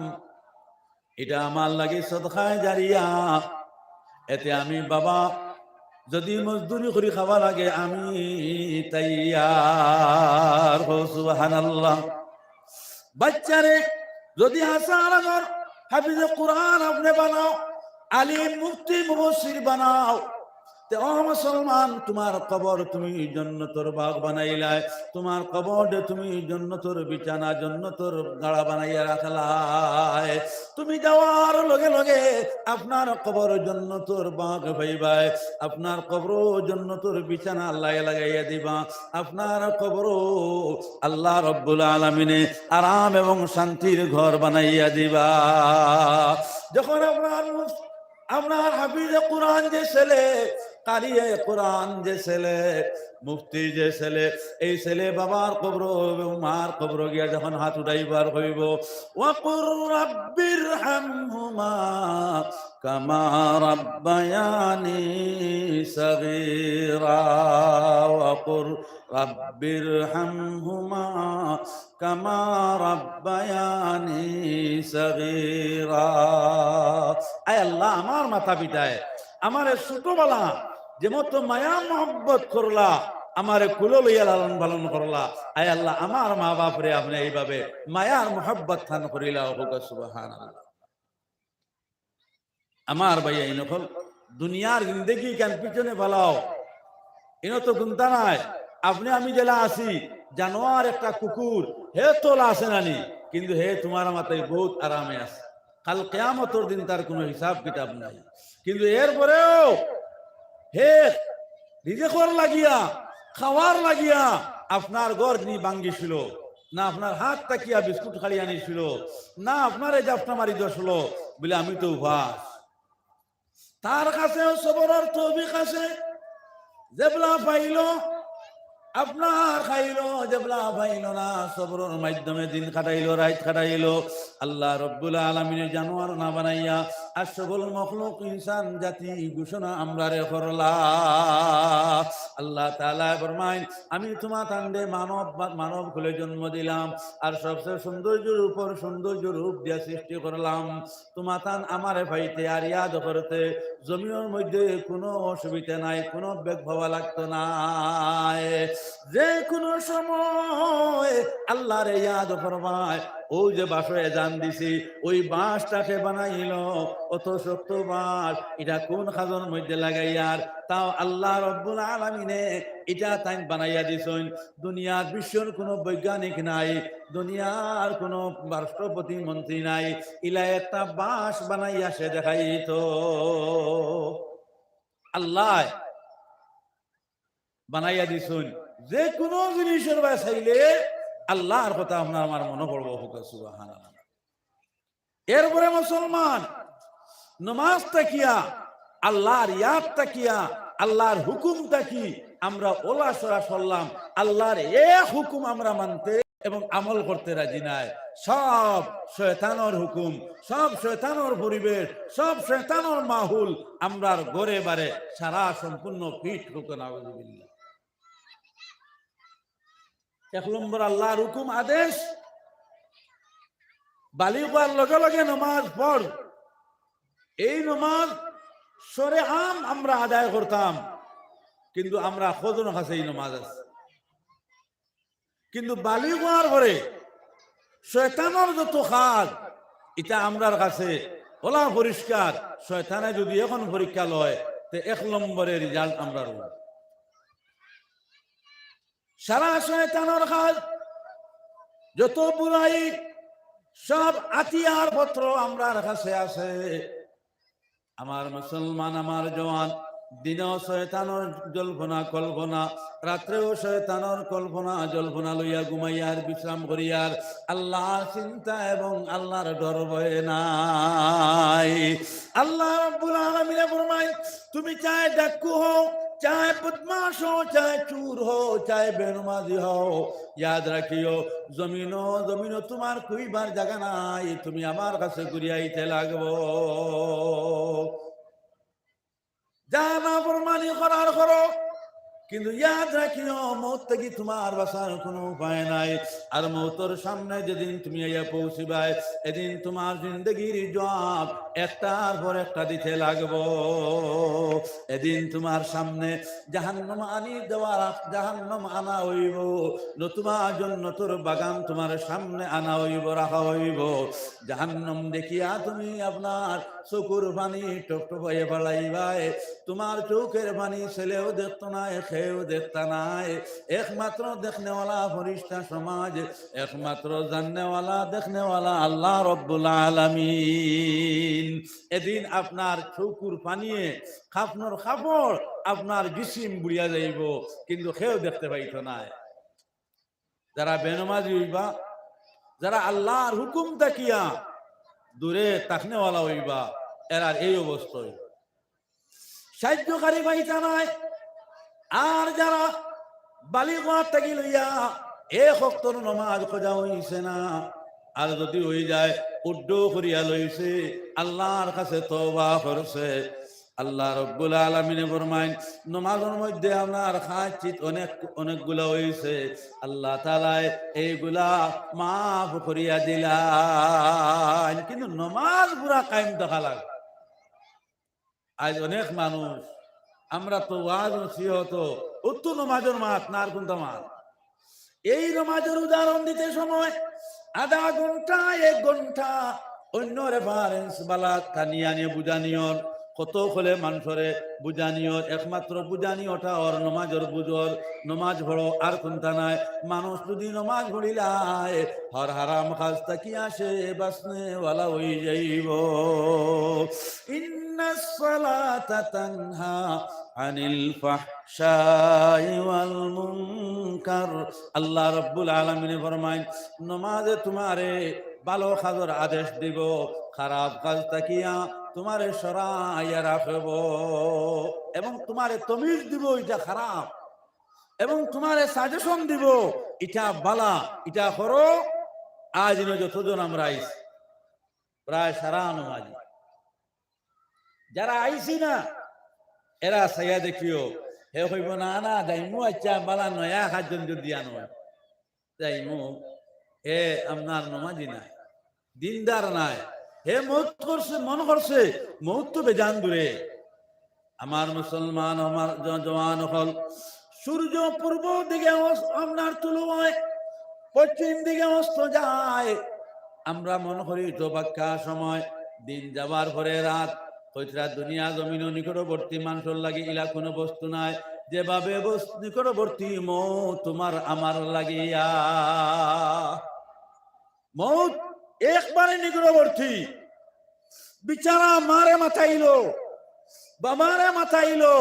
এটা আমার লাগে সদকায়ে জারিয়া, এতে আমি বাবা যদি মজদুরি করে খাওয়া লাগে আমি তাইয়ার। সুবহানাল্লাহ। বাচ্চারে যদি হাসান হাফিজে কোরআন আপনি বানাও, আলিম মুফতি মুফাসসির বানাও, তে ও মুসলমান তোমার কবর তুমি জান্নাতের বাগ বানাইলাই, তোমার কবর তুমি জান্নাতের বিছানা জান্নাতের গাড়া বানাইয়া রাখলাই। তুমি যাওয়ার লগে লগে আপনার কবর জান্নাতের বাগ হইবাই, আপনার কবর জান্নাতের বিছানা আল্লাহ লাগাইয়া দিবা, আপনার কবর আল্লাহ রব্বুল আলামিনে আরাম এবং শান্তির ঘর বানাইয়া দিবা। যখন আপনার হাফিজে কোরআন যে ছেলে, কারিয়ে কোরআন যে ছেলে, মুফতি যে ছেলে, এই ছেলে বাবার কবর এবং মার কবর গিয়া যখন হাত উঠাইবার হইব, ওয়াকুর রাব্বির হামহুমা কামা রাব্বায়ানি সাগীরা, ওয়াকুর রাব্বির হামহুমা কামা রাব্বায়ানি সাগীরা। আয় আল্লাহ, আমার মাতা পিতায় আমারে ছোটবেলা যেমতো মায়া মোহব্বত করলা, আমারে কুলো লইয়া লালন পালন করলা, আয় আল্লাহ আমার মা বাপরে আপনি এইভাবে মায়ার মোহব্বত থান করিলা। সুবহানাল্লাহ। আমার ভাইয়া এই নকল দুনিয়ার জিন্দেগি কেন পিছনে ফেলাও, এনে তো গুনতা নাই। আপনি আমি জেলা আছি, জানোয়ার একটা কুকুর হে তোলা আছে নানি, কিন্তু হে তোমার মাথায় বহুত আরামে আছে, কাল কিয়ামতের দিন তার কোনো হিসাব কিতাব নাই। কিন্তু এরপরেও হে রিজেকর লাগিয়া খাওয়ার লাগিয়া আপনার ঘর নি ভাঙ্গিছিল না, আপনার হাত তাকিয়া বিস্কুট খালি আনিছিল না, আপনার এই জাফটা মারি দশল বলে আমি তো উপাস। তার কাছেও সবরের তৌফিক আছে, যেবলা পাইল আপনার খাইলো, যেবলা পাইল না সবরের মাধ্যমে দিন কাটাইলো, রাত কাটাইলো। আল্লাহ রব্বুল আলামিনের জানোয়ার না বানাইয়া আর সকল মখলুক ইনসান জাতি ঘোষণা আমরা রে করলা। আল্লাহ তাআলা ফরমায়, আমি তোমার তান্ডে মানব খুলে জন্ম দিলাম, আর সবচেয়ে সৌন্দর্যের উপর সৌন্দর্য রূপ দিয়া সৃষ্টি করলাম। তোমার তান আমারে পাইতে আর ইয়াদ করতে জমিনের মধ্যে কোনো অসুবিধা নাই, কোনো বেগ ভাবা লাগতো না। যে কোনো সময় আল্লাহর ইয়াদ ফরমায়, ওই যে বাঁশে জান দিছি ওই বাঁশটাকে বানাইল, অত শক্ত বাঁশ, এটা কোন খাজনের মধ্যে লাগাইয়ার, তাও আল্লাহ রব্বুল আলামিনে এটা তাই বানাইয়া দিছেন। দুনিয়ার বিশ্বের কোনো বৈজ্ঞানিক নাই, দুনিয়ার কোনো রাষ্ট্রপতি মন্ত্রী নাই, ইলা একটা বাঁশ বানাইয়া সে দেখাইত। আল্লাহ বানাইয়া দিছেন। যে কোনো জিনিসের বাসাইলে আল্লাহর কথা আপনার আমার মনে পড়বো। সুবহানাল্লাহ। এরপরে মুসলমান নামাজ তাকিয়া, আল্লাহর ইয়াদ তাকিয়া, আল্লাহর হুকুমটা কি আমরা ওলা সরা করলাম, আল্লাহর এক হুকুম আমরা মানতে এবং আমল করতে রাজি নাই। সব শয়তানের হুকুম, সব শয়তানের পরিবেশ, সব শয়তানের মাহুল আমরার ঘরে বারে সারা সম্পূর্ণ ফিট হুকুম। নাউযুবিল্লাহ। 1 নম্বর আল্লাহর হুকুম আদেশ, বালিগ হওয়ার লগে লগে নামাজ পড়। এই নামাজ সরে আম আমরা আদায় করতাম, কিন্তু আমরা কজনের কাছে এই নামাজ আছে, কিন্তু বালিগ হওয়ার পরে শয়তানের যত কাজ এটা আমরার কাছে ওলা পরিষ্কার। শয়তানে যদি এখন পরীক্ষা লয় তো 1 নম্বরের রেজাল্ট আমরা রব। সারা শয়তানের কাজ যত বুড়াই সব আতিয়ার পত্র আমরার কাছে আছে। আমার মুসলমান, আমার জওয়ান, দিনেও শয়তানের জল্পনা কল্পনা, রাত্রেও শয়তানের কল্পনা জল্পনা লইয়া ঘুমাইয়ার বিশ্রাম করিয়ার আল্লাহর চিন্তা এবং আল্লাহর ডর ভয় নাই। আল্লাহ রাব্বুল আলামিন ফরমায়, তুমি চাই ডাকু হও, চাहे बदमाश हो, चाहे चूर हो, चाहे बेनमाजी हो, याद रखियो जमीनो जमीनो तुम्हार খুইবার জায়গা নাই, তুমি আমার কাছে ঘুরিয়াইতে লাগবো। যা নাফরমানি করার করো, কিন্তু ইয়াদ রাখিও মৌত থেকে তোমার বাঁচার কোনো উপায় নাই। আর মৌতর সামনে যেদিন তুমি আইয়া পৌঁছিবাই, এদিন তোমার জিন্দগির জবাব একটার পর একটা দিতে লাগবো। এদিন তোমার সামনে জাহান্নাম আনি দেওয়ার, জাহান্নাম আনা হইব, নতুবা জন্নতর বাগান তোমার সামনে আনা হইব, রাখা হইব। জাহান্নাম দেখিয়া তুমি আপনার চকুর পানি টপটপাইয়া পালাইবাই। তোমার চোখের পানি ছেলেও দেখতো না, খেয়েও দেখতা নাই। একমাত্র দেখনেওয়ালা ফরিস্তা সমাজ, একমাত্র জাননেওয়ালা দেখনেওয়ালা আল্লাহ রব্বুল আলামিন। এদিন আপনার চকুর পানিয়ে খাপনর খাপড় আপনার জিসিম বুড়িয়া যাইব, কিন্তু খেয়েও দেখতে পাইতো না। যারা বেনমাজি হইবা, যারা আল্লাহর হুকুম তাকিয়া দূরে তাকনেওয়ালা হইবা, এরার এই অবস্থা হইব, সাহায্যকারী পাইতা নাই। আর যারা বালিগত থাকি লইয়া এক ওয়াক্তর নামাজ খোঁজা হইছে না, আর যদি হয়ে যায় উড্ড করিয়া লইছে, আল্লাহর কাছে তওবা করছে, আল্লাহ রব্বুল আলামিনে ফরমায় নামাজের মধ্যে আপনার খাচিত অনেকগুলা হইছে, আল্লাহ তাআলা এইগুলা মাফ করিয়া দিলেন। কিন্তু নামাজ পুরা কায়েম দেখা লাগে। আজ অনেক মানুষ, আমরা তো ওয়াজ নসিহত উত্তু নমাজের মাত না, আর কোনটা মাত? এই নমাজের উদাহরণ দিতে সময় আধা ঘন্টা 1 ঘন্টা অন্য রেফারেন্স বালা কানিয়া নিয়ে বুঝানিয়র, কত হলে মানুষরে বুঝানিয়র, একমাত্র বুঝানিওটা ওর নমাজের বুঝর, নমাজ ভরো আর কোনটা নাই। মানুষ যদি নমাজ ভরিলায় হর হারাম কাজ তাকি আসে বাসনে ওয়ালা হয়ে যাইব। ইন্নাস সালাতা তানহা আনিল ফাহশাই ওয়াল মুনকার। আল্লাহ রাব্বুল আলামিন ফরমায় নমাজে তোমারে ভালো কাজের আদেশ দিব, খারাপ কাজ তাকিয়া তোমারে সরাইয়া রাখব, এবং তোমারে তমিজ দিব এটা খারাপ, এবং তোমারে সাজেশন দিব এটা বালা, এটা করো। আজ যতজন আমরা আইছি প্রায় সারা নমাজি, যারা আইসি না এরা সাইয়া দেখিও, হে হইব না না যাইমু, আচ্ছা বালা নয়া সাতজন যদি আনো যাইমু, হে আপনার নমাজি নাই, দিনদার নাই, হে মৌত করছে, মন করছে মৌত তো বেজান দূরে। আমার মুসলমান, আমার জওয়ান হল, সূর্য পূর্ব দিকে আপনার তুলো হয়, পশ্চিম দিকে অস্ত যায়, আমরা মনে করি তো বাক্কা সময়, দিন যাবার পরে রাত, কইতরা দুনিয়া জমিন নিকটবর্তী মানুষের লাগে ইলা কোনো বস্তু নাই, যেভাবে নিকটবর্তী মৌত তোমার আমার লাগিয়া, মৌত একবারে নিকটবর্তী। বিচারা মারে মাথাইলো, বাবারে মাথাইলো,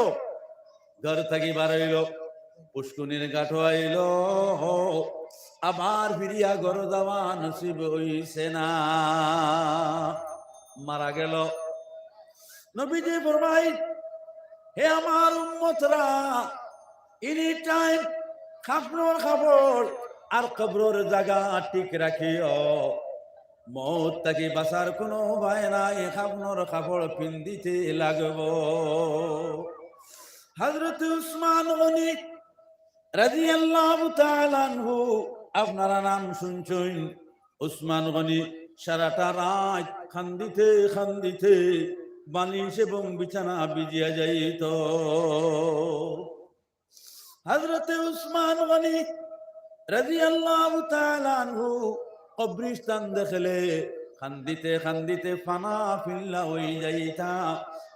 ঘর থাকি বার হইল, পুষ্কুনির গাঠ আইল, আবার ফিরিয়া ঘর যাওয়া নসিব হইছে না, মারা গেল। নবীজি ফরমাই, হে আমার উম্মতরা, এনি টাইম খাপড়র খাবর আর কবরের জায়গা ঠিক রাখিও, মৌত তাকে বাঁচার কোনো ভয় নাই, খাপড়র খাবর পিন্দিতে লাগব। হযরত উসমান গনি রাদিয়াল্লাহু তাআলা আনহু, আপনারা নাম শুনছেন, উসমান গনি সারাটা রাত খান্দিতে খান্দিতে বালিশ এবং বিছানা ভিজিয়া যাইত। হযরত উসমান গনি রাদিয়াল্লাহু তাআলা আনহু কবরিস্তান দেখলে খান্দিতে খান্দিতে ফানা ফিল্লা হয়ে যাইতা।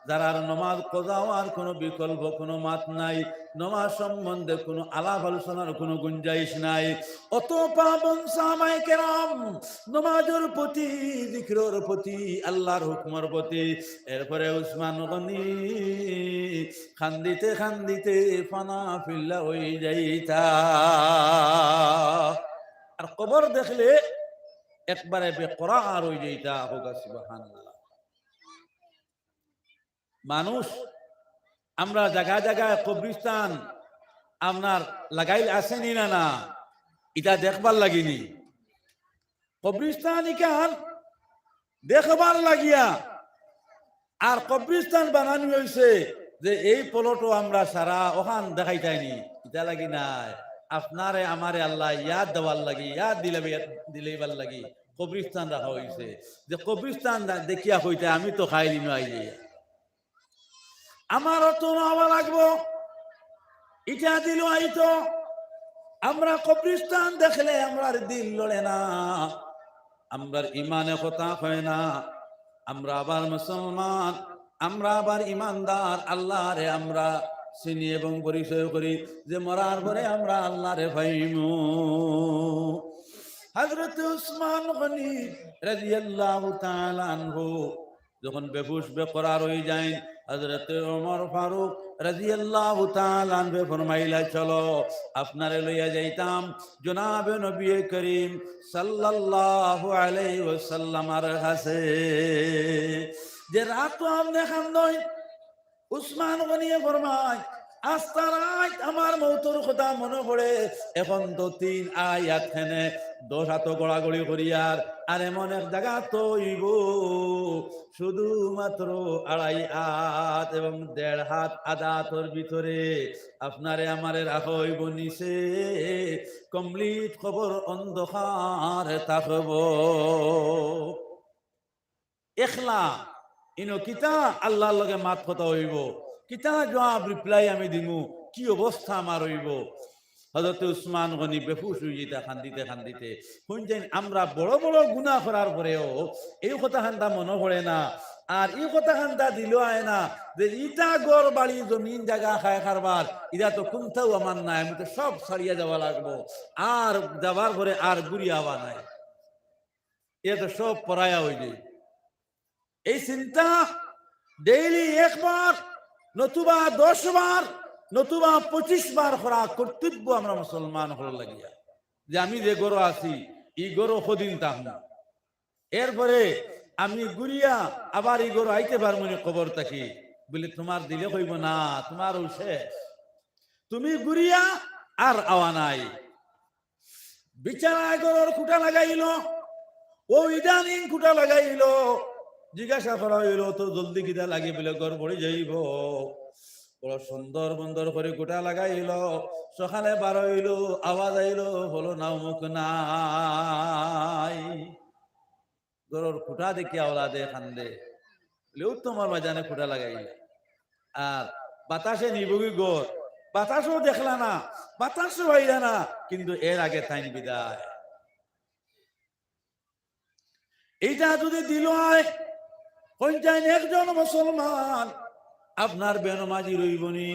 যারার নমাজ কজা হওয়ার কোনো বিকল্প, কোনো মাত নাই, নমাজ সম্বন্ধে কোনো আলাপ আলোচনার কোনো গুঞ্জাইশ নাই, অত পাবন সাহাবায়ে কেরাম নমাজের প্রতি, জিকিরের প্রতি, আল্লাহর হুকুমের প্রতি। এরপরে উসমান গনি খান্দিতে খান্দিতে ফানা ফিল্লা হয়ে যাইতা। আর কবর দেখলে একবারে বেকরার হয়ে যাইতা। হোক সুবহানাল্লাহ। মানুষ আমরা জায়গা জায়গায় কবরিস্তান আপনার লাগাইল আসেনি না, না এটা দেখবার লাগিনি, কবরিস্তান ইকান দেখবার লাগিয়া। আর কবরিস্তান বানানো হয়েছে যে এই পলটো আমরা সারা ওখান দেখাইতাইনি এটা লাগি নাই আপনারে আমারে আল্লাহ ইয়াদ দেওয়ার লাগি ইয়াদ দিলেইবার লাগি কবরিস্তান রাখা হয়েছে যে কবরিস্তান দেখিয়া হইতে আমি তো খাইলি নয় আমারও তো নেওয়া লাগবো ইটা দিল আইতো আমরা কবরিস্তান দেখলে আমরার দিল লড়ে না আমরার ইমানে কথা হয় না আমরা আবার মুসলমান আমরা আবার ইমানদার আল্লাহরে আমরা চিনি এবং পরিচয় করি যে মরার পরে আমরা আল্লাহরে পাইমু হযরত উসমান গনি রাদিয়াল্লাহু তাআলা আনহু যখন বেহুশ বেকরার হয়ে যায় হযরত ওমর ফারুক রাদিয়াল্লাহু তাআলা আনহু ফরমাইলা চলো আপনারে লইয়া যাইতাম জনাবে নবী করিম সাল্লাল্লাহু আলাইহি ওয়াসাল্লামের কাছে যে রাত আপনি খান্দই উসমান গনি ফরমায় আস্তা রাত আমার মৌতর কথা মনে পড়ে এখন তো 3 আয়াত হেনে 10 হাত গড়াগড়ি করিয়ার আর এমন এক জায়গা তৈব শুধুমাত্র 2.5 হাত এবং 1.5 হাত আদাতর ভিতরে আপনারে আমারে রাখইব নিচে কমপ্লিট খবর অন্ধকার থাকব একলা ইনো কিতা আল্লাহর লগে মাত কথা হইব কিতা জবাব রিপ্লাই আমি দিমু কি অবস্থা আমার হইব হযরত উসমান গনি বেহুশ হয়ে যেতে খান্দিতে শুনছেন আমরা বড় বড় গুনাহ করার পরেও এই কথা খান্দা মনে পড়ে না আর এই কথা খান্দা দিল আয় না যে ইটা গড় বাড়ি জমিন জায়গা খায় খারবার ইটা তো কোনটাও আমার নাই আমি তো সব ছাড়িয়া যাওয়া লাগবো আর যাবার পরে আর ঘুরি আওয়া নাই এটা তো সব পরায়া হয়ে যায় এই চিন্তা ডেইলি একবার নতুবা 10 বার নতুবা 25 বার করা কর্তব্য আমরা মুসলমান হল লাগিয়া যে আমি যে গরো আছি এই গরো কদিন তাহম এরপরে আমি গুড়িয়া আবার এই গরো আইতে পারবো না খবর থাকি বলে তোমার দিলে হইব না তোমার শেষ তুমি গুড়িয়া আর আওয়া নাই বিছানায় গরোর খুঁটা লাগাইল ও ইদানিং খুঁটা লাগাইল জিজ্ঞাসা করা হইল তো জলদি কিটা লাগে বলে ঘর পড়ে যাইব বড় সুন্দর বন্দর করে গোটা লাগাইল সকালে বার হইল আওয়াজ আইল হলো না মুখ নাই গরুর খুঁটা দেখি আওলাদে খান্দে বলে তোমার বাজানে খুঁটা লাগাইলে আর বাতাসে নিবগি গড় বাতাসও দেখলা না বাতাসও হইলা না কিন্তু এর আগে তাইন বিদায় এইটা যদি দিল হয় একজন মুসলমান আপনার বেনমাজি রইবনি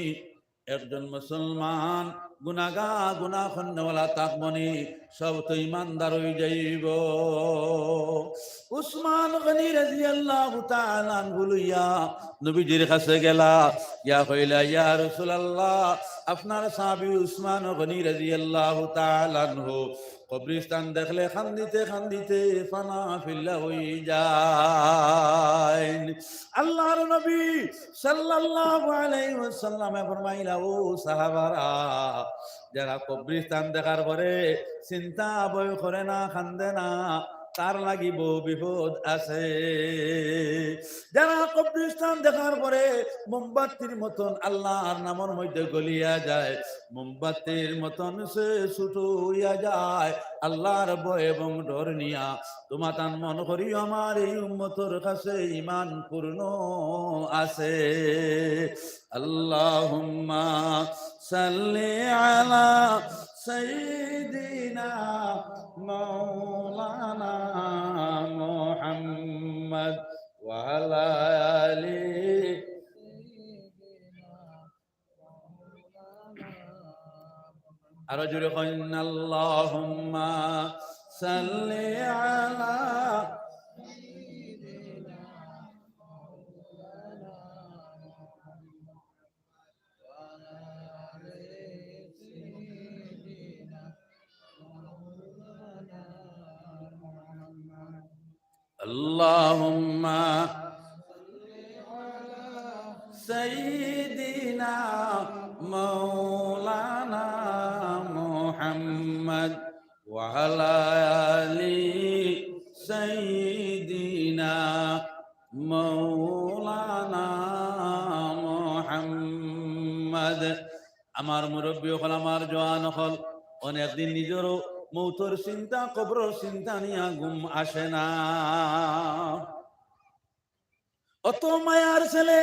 একজন মুসলমান গুনা খন্ডওয়ালা তাকবনি সব তো ইমানদার হয়ে যাইব উসমান গনি রাদিয়াল্লাহু তাআলা বলিয়া নবীজির কাছে গেলা ইয়া কইলা ইয়া রাসূলুল্লাহ আপনার সাহাবী উসমান গনি রাদিয়াল্লাহু তাআলা কবরিস্তান দেখলে খান্দিতে ফানা ফিল্লা হয়ে যায় আল্লাহর নবী সাল্লাল্লাহু আলাইহি ওয়াসাল্লাম ফরমাইলা ও সাহাবারা যারা কবরিস্তান দেখার পরে চিন্তা ভয় করে না কান্দে না তার লাগিব বিপদ আছে যারা কবরিস্তান দেখার পরে মোমবাতির মতন আল্লাহর নামের মধ্যে গলিয়া যায় মোমবাতির মতন সে ছোট হইয়া যায় আল্লাহর ভয় এবং ডর নিয়া তোমার তান মন করি আমার এই উম্মতর কাছে ঈমান পূর্ণ আছে আল্লাহুম্মা সাল্লি আলা সাইয়্যিদিনা মাওলানা মুহাম্মদ ওয়া আলা আলিহি আরো জোরে কইন আল্লাহুম্মা সাল্লি আলা اللهم سيدنا مولانا محمد وعلى آل سيدنا مولانا محمد আমার মুরব্বী হল, আমার জওয়ান হল, অনেকদিন নিজেরও মৌতর চিন্তা, কবরের চিন্তা নিয়া ঘুম আসে না। অত মায়ার ছেলে,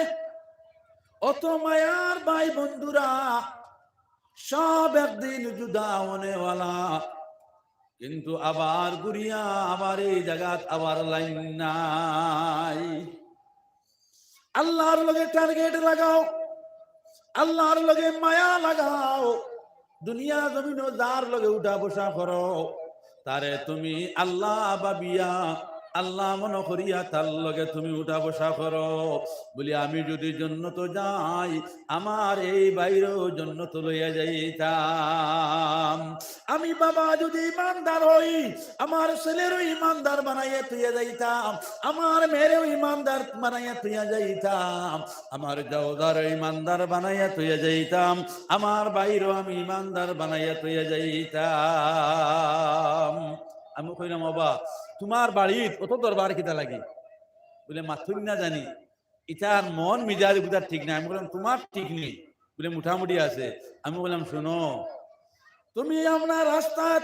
অত মায়ার ভাই বন্ধুরা, সব একদিন জুদা হনেওয়ালা, কিন্তু আবার ঘুরিয়া আবার এই জায়গাত আবার লাইন নাই। আল্লাহর লগে টার্গেট লাগাও, আল্লাহর লগে মায়া লাগাও। দুনিয়া জমিন যার লগে উঠা বসা করো, তারে তুমি আল্লাহ ভাবিয়া, আল্লাহ মনে করিয়া তার লগে তুমি উঠা বসা করো। বলি আমি যদি জন্নত যাই, আমার এই বাইরেও জন্নত লইয়া যাইতাম। আমি বাবা যদি ইমানদার হই, আমার ছেলেরও ইমানদার বানাইয়া তুইয়া যাইতাম, আমার মেয়েরও ইমানদার বানাইয়া তুইয়া যাইতাম, আমার জাওদার ইমানদার বানাইয়া তুইয়া যাইতাম, আমার বাইরেও আমি ইমানদার বানাইয়া তুইয়া যাইতাম। আমি কইলাম বাবা তোমার বাড়ির কত দরবার কিতা লাগে? বলে মাথুন না জানি, ইটার মন মিজাজ বুঝার ঠিক নাই। আমি বললাম তোমার ঠিক নেই, বলে মোটামুটি আছে। আমি বললাম শোনো, তুমি আপনার রাস্তার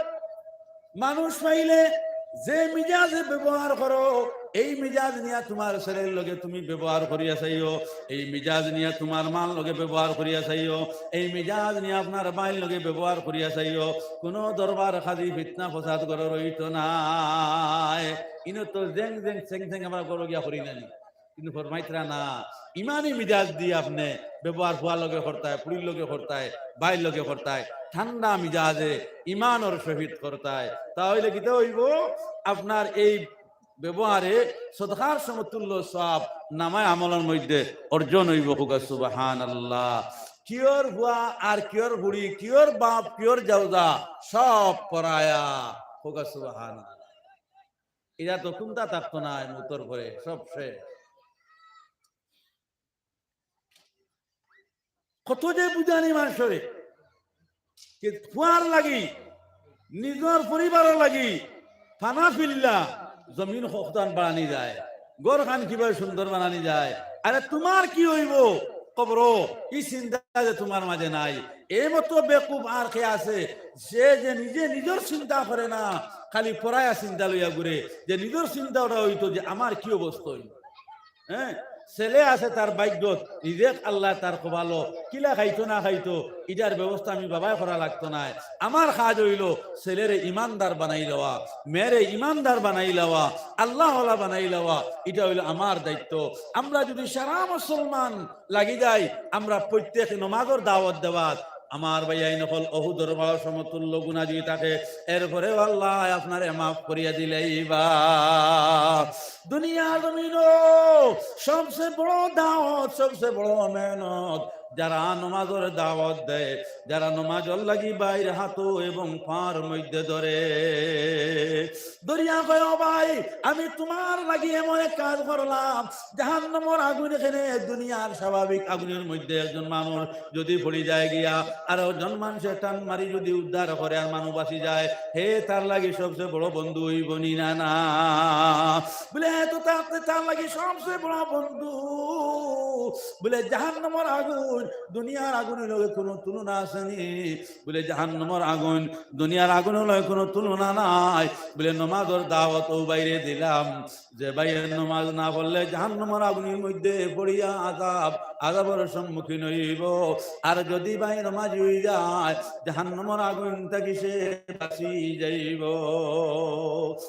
মানুষ পাইলে যে মিজাজে ব্যবহার করো, এই মিজাজ নিয়ে তোমার ছেলের লগে তুমি ব্যবহার করিয়া চাইও, এই মিজাজ নিয়ে তোমার মাল লগে ব্যবহার করিয়া চাইও, এই মিজাজ নিয়ে আপনার বাইর লগে ব্যবহার করিয়া চাইও। কোন দরবার খাদি ফিতনা ফসাদ করে রইত নাই। ইনো তো জেং জেং সেং সেং আমরা করো গিয়া করি নানি, কিন্তু ফরমাইতরা না, ইমানি মিজাজ দিয়ে আপনি ব্যবহার হওয়ার লগে করতায়, পুরীর লগে করতায়, বাইর লগে করতায়, ঠান্ডা মিজাজে ইমানর সহিত করতায়, তাহলে কিতা হইব? আপনার এই ব্যবহারে সদকার সমতুল্য সব নামায় আমলের মধ্যে অর্জন হইব। হুকা সুবহানাল্লাহ। কিয়র হুয়া আর কিয়র বুড়ি, কিয়র বাপ, কিয়র জাউজা, সব পরায়া। হুকা সুবহানাল্লাহ। এরা তো কুন্তা থাকতো না উত্তর করে, সব শেষ। কত যে বুঝানি মানুষরে খুয়ার লাগি, নিজের পরিবারের লাগি ফানা ফিল্লা জমিন হকদান বানানি যায়, গড় খান কিভাবে সুন্দর বানানি যায়। আরে তোমার কি হইব কবর, এই চিন্তা যে তোমার মাঝে নাই। এই মতো বেকুব আর কে আছে, সে যে নিজে নিজের চিন্তা করে না, খালি পরায়া চিন্তা লইয়া ঘুরে, যে নিজের চিন্তা ওটা হইতো যে আমার কি অবস্থা হইল। হ্যাঁ, ছেলে আছে তার ভাগ্যত, রিজেক আল্লাহ তার ভালো, কিলা খাইতো না খাইতো ইটার ব্যবস্থা আমি বাবাই করা লাগতো না। আমার কাজ হইল ছেলেরে ইমানদার বানাই লওয়া, মেয়েরে ইমানদার বানাই লওয়া, আল্লাহওয়ালা বানাই লওয়া, এটা হইল আমার দায়িত্ব। আমরা যদি সারা মুসলমান লাগি যাই, আমরা প্রত্যেক নমাজের দাওয়াত দেওয়াত, আমার ভাইয়াই নকল অহুদর ভাব সমতুল্য গুণা যদি থাকে, এরপরে আল্লাহ আপনারে মাফ করিয়া দিলেই বা। দুনিয়া জমিন সবচেয়ে বড় দাওয়াত, সবচেয়ে বড় মেহনত যারা নমাজের দাওয়াত দেয়, যারা নমাজর লাগি বাইরে হাতো এবং পার মধ্যে ধরে দরিয়া কয় ভাই আমি তোমার লাগি এমন এক কাজ করলাম, জাহান্নামের আগুন এখানে দুনিয়ার স্বাভাবিক আগুনের মধ্যে একজন মানুষ যদি পড়ে যায় গিয়া, আর একজন মানুষের টান মারি যদি উদ্ধার করে আর মানুষ বাঁচি যায়, হে তার লাগি সবচেয়ে বড় বন্ধু হইবনি না না? বলে তো তার লাগি সবচেয়ে বড় বন্ধু বলে জাহান্নামের আগুন দুনিয়ার আগুনের লগে কোনো তুলনা আসেনি। বলে জাহান্নামের আগুন দুনিয়ার আগুনের লগে কোনো তুলনা নাই। বলে নমাজের দাওয়াত ও বাইরে দিলাম, যে বাইরে নমাজ না পড়লে জাহান্নামের আগুনের মধ্যে পড়িয়া আযাবের সম্মুখীন হইব। আর যদি ভাই নমাজ হয়ে যায়, জাহান্নামের আগুন থেকে সে বাঁচি যাইব।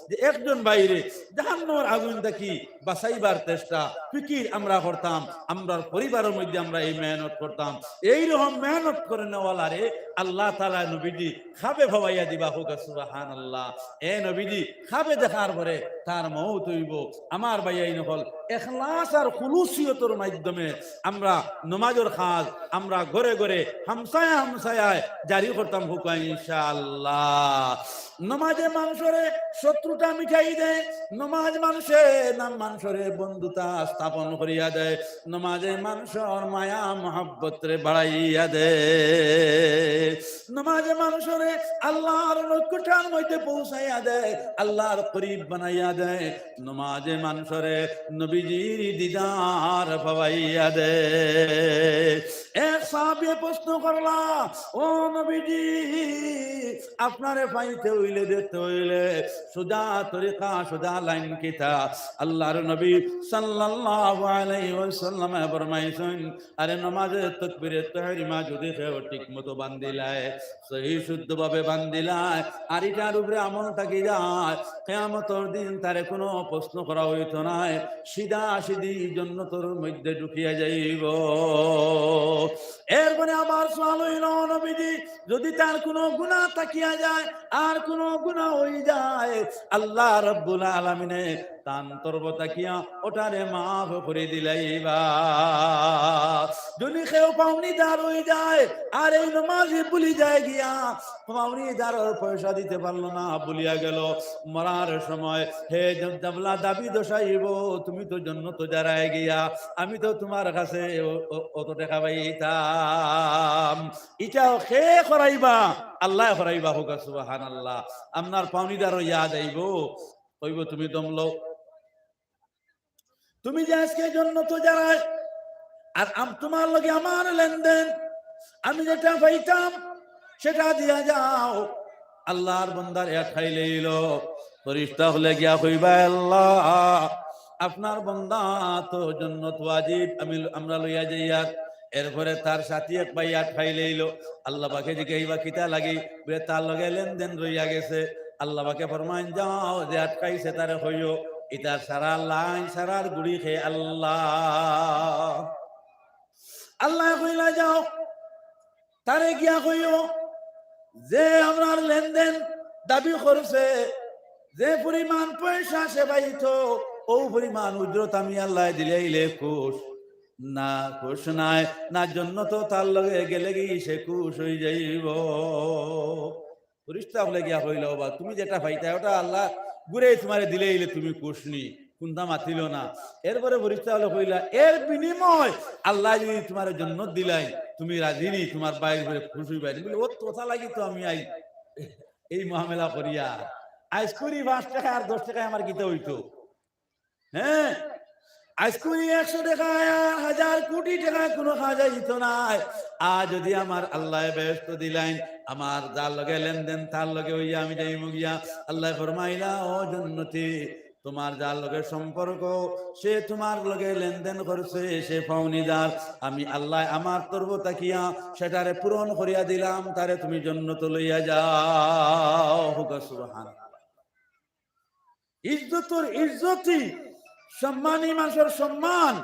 যে একজন বাইরে জাহান্নামের আগুন থেকে বাঁচাইবার চেষ্টা ফিকির আমরা করতাম, আমরা পরিবারের মধ্যে আমরা এই মেহনত করতাম। এইরকম মেহনত করে নেওয়ালারে আল্লাহ তাআলা নবীজি খাবে ভাবাইয়া দিবা। হোক সুবহানাল্লাহ। এ নবীজি খাবে দেখার পরে তার মওত হইব। আমার ভাইয়াই নকল ইখলাস আর খুলুসিয়তের মাধ্যমে আমরা নমাজের কাজ আমরা ঘরে ঘরে হামসায়া হামসায়ায় জারি করতাম। হোক ইনশাআল্লাহ। নমাজে মানুষের শত্রুতা মিটাই দেয়, নমাজ মানুষের বন্ধুতা স্থাপন করিয়া দেয়, নমাজে মানুষের মায়া মহব্বত রে বাড়াইয়া দেয়, নমাজে মানুষের আল্লাহর নৈকট্যের মধ্যে পৌঁছাইয়া দেয়, আল্লাহর করিব বানাইয়া দেয়, নমাজে মানুষের নবীজির দিদার পাওয়াইয়া দেয়। এক সাহাবী প্রশ্ন করলা, ও নবীজি, আপনারে পাইতে হইলে দেখতে হইলে সোজা তরিকা সোজা লাইন কিতা? আল্লাহর নবী সাল্লাল্লাহু আলাইহি ওয়াসাল্লাম ফরমাইছেন, আরে নামাজে তাকবীরে তাহরিমা যদি কেউ ঠিকমতো বান্ধিলায়, সহি শুদ্ধভাবে বান্ধিলায়, আর এটার উপরে আমল থাকি যায়, কিয়ামতের দিন তারে কোনো প্রশ্ন করা হইতো না, সিধা সিধি জান্নাতের মধ্যে ঢুকিয়া যাইব। এরপরে আবার সওয়াল হইল, নবীজি, যদি তার কোনো গুনাহ থাকিয়া যায়, আর কোনো গুনাহ হয়ে যায়, আল্লাহ রাব্বুল আলামিনে তান তরব তাকিয়া ওটারে মাফ করে দিলাইবা। যদি কেউ পাওনিদার হয়ে যায় আর এই নামাজে ভুলি যায় গিয়া, পাওনিদার পয়সা দিতে পারলো না, ভুলিয়া গেল, মরার সময় হে জাবলা দাবি দোষাইব, তুমি তো জান্নাত যারায় গিয়া, আমি তো তোমার কাছে অত টাকা পাইতাম। এটাও খে করাইবা, আল্লাহ করাইবা, হোক সুবহানাল্লাহ। আপনার পাওনিদারও ইয়াদ আইব, কইব তুমি দমলো, তুমি যে আজকে জান্নাত যারায়, আর তোমার লগে আমার লেনদেন, আমি যেটা পাইতাম সেটা দিয়া যাও। আল্লাহর বান্দার এক খাইলে এলো, ফেরেশতা হলে গিয়া কইবা, আল্লাহ, আপনার বান্দা তো জান্নাত ওয়াজিব, আমরা লইয়া যাইয়া। এরপরে তার সাথী এক ভাই আট খাইলে এলো, আল্লাহ পাকে জিজ্ঞাসা কিতা লাগি, বলে তার লগে লেনদেন রইয়া গেছে। আল্লাহ পাকে ফরমান, যাও যে আটকাইছে তারে হইও, এটা সারা লাইন সারার গুড়ি খেয়ে আল্লাহ। আল্লাহ কইলা, যাও তারে গিয়া কইও, যে আমার লেনদেন দাবি করছে, যে পরিমাণ পয়সা সে পাইতো, ও পরিমাণ উজরত আমি আল্লাহ দিলে খুশ না, খুশ নাই না, জন্য তো তার লগে গেলে গি সে খুশ হয়ে যাইব। ফেরেশতা বলে গিয়া কইল, বা তুমি যেটা পাইতা ওটা আল্লাহ ঘুরে তোমারে দিলে তুমি খুশ নি, কোনটা মাতিল না। এরপরে ফেরেশতা বলে কইলা, এর বিনিময় আল্লাহ যদি তোমার জন্য দিলাই, তুমি রাজি নি, তোমার বাইরে খুশ হইবাই। বলে ও কথা লাগি তো আমি আই এই মহামেলা করিয়া আজ করি 5 টাকা আর 10 টাকায় আমার গীতা হইতো। হ্যাঁ, আজ করি 100 টাকা 1000 কোটি টাকা কোনো খাজা দিত নাই। আর যদি আমার আল্লাহ ব্যস্ত দিলেন, আমার যার লগে লেনদেন তার লগে হইয়া আমি যাই মুগিয়া। আল্লাহ ফরমাইলা, ও জান্নাতি, তোমার যার লগে সম্পর্ক, সে তোমার লগে লেনদেন করছে, সে পাওনিদার, আমি আল্লাহ আমার তরফ তাকিয়া সেটারে পূরণ করিয়া দিলাম, তারে তুমি জান্নাত লইয়া যাও। সুবহানাল্লাহ। ইজ্জতর ইজ্জতি, সম্মানী মানুষের সম্মান,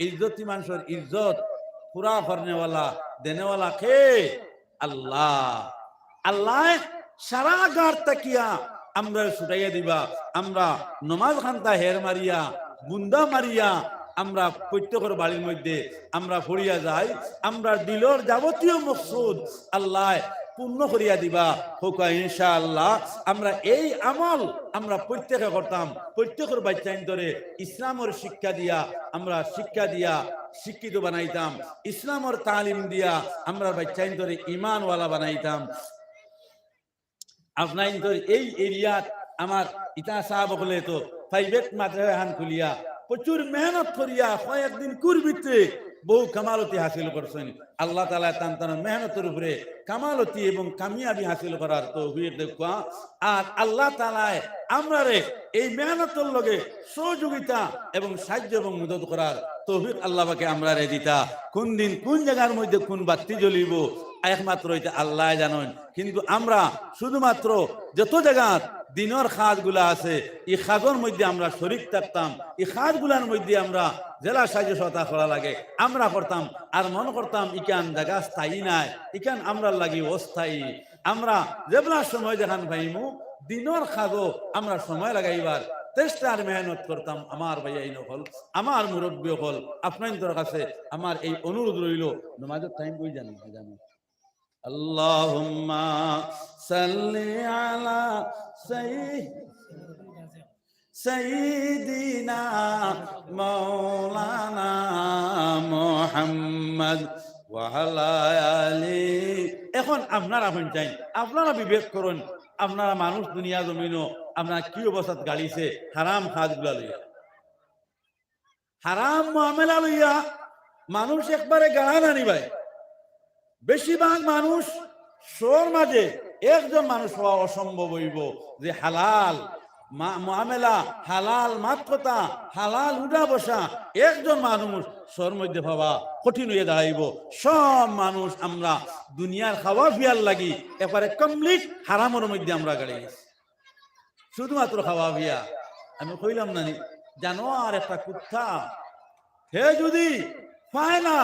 ইজ্জতি মানুষের ইজ্জত পুরা করনেওয়ালা দেনেওয়ালা কে? আল্লাহ। আল্লাহ সারা গার তাকিয়া আমরা ছুটাইয়া দিবা। আমরা নমাজ খান্তা হের মারিয়া বুন্দা মারিয়া আমরা প্রত্যেকের বাড়ির মধ্যে আমরা ফরিয়া যাই, আমরা দিলর যাবতীয় মকসুদ আল্লাহ পূর্ণ করিয়া দিবা হোক ইনশাআল্লাহ। আমরা এই আমল আমরা প্রত্যেকে করতাম, প্রত্যেকের বাচ্চাইন ধরে ইসলামের শিক্ষা দিয়া আমরা শিক্ষা দিয়া শিক্ষিত বানাইতাম, ইসলামের তালিম দিয়া আমরা বাচ্চাইন ধরে ইমানওয়ালা বানাইতাম। আপনার এই এরিয়াত আমার ইতা সাহাব বলে তো প্রাইভেট মাদ্রাসাখান খুলিয়া প্রচুর মেহনত করিয়া কয়েকদিন কুরবিতে বহু কামালতি হাসিল করছেন। আল্লাহ তাআলা তার মেহনতের উপরে কামালতি এবং কামিয়াবি হাসিল করার তৌফিক দেখা। আর আল্লাহ তাআলা আমরারে এই মেহনতের লগে সহযোগিতা এবং সাহায্য এবং মদত করার তৌফিক আল্লাহ পাকে আমরারে দিতা। কোন দিন কোন জায়গার মধ্যে কোন বাতি জ্বলিব একমাত্র এটা আল্লাহ জানেন। কিন্তু আমরা শুধুমাত্র যত জায়গার দিনের খাজগুলা আছে এই খাজের মধ্যে আমরা শরীক থাকতাম, এই খাজগুলার মধ্যে আমরা জেলা সাহায্য সহায়তা করা লাগে আমরা করতাম, আর মনে করতাম ইকান জায়গা স্থায়ী নাই, ইকান আমরা লাগি অস্থায়ী। আমরা যেবলার সময় দেখান ভাইমু দিনের খাজও আমরা সময় লাগাইবার চেষ্টার মেহনত করতাম। আমার ভাইয়াই নকল, আমার মুরব্বী হল, আপনাদের কাছে আমার এই অনুরোধ রইল, নামাজের টাইম কই জানেন জানো? আল্লাহুম্মা সাল্লি আলা সাইয়্যিদিনা মাওলানা মুহাম্মদ ওয়া আলা আলি। এখন আপনারা চাই, আপনারা বিবেক করুন, আপনারা মানুষ দুনিয়া জমিনও আপনারা কি অবস্থাত গালিছে হারাম কাজগুলা লইয়া, হারাম মামলা লইয়া মানুষ একবারে গাড়া নানি ভাই। বেশিরভাগ মানুষ শোর মাঝে একজন মানুষ হওয়া অসম্ভব হইব যে হালাল মুআমেলা, হালাল মাত্রতা, হালাল উঠা বসা একজন মানুষ শোর মধ্যে পাওয়া কঠিন হয়ে দাঁড়াইব। সব মানুষ আমরা দুনিয়ার খাওয়া পিয়ার লাগি এবারে কমপ্লিট হারামের মধ্যে আমরা গাড়িয়েছি, শুধুমাত্র খাওয়া পিয়া। আমি কইলাম না জানোয়ার একটা কুত্তা হে যদি পায় না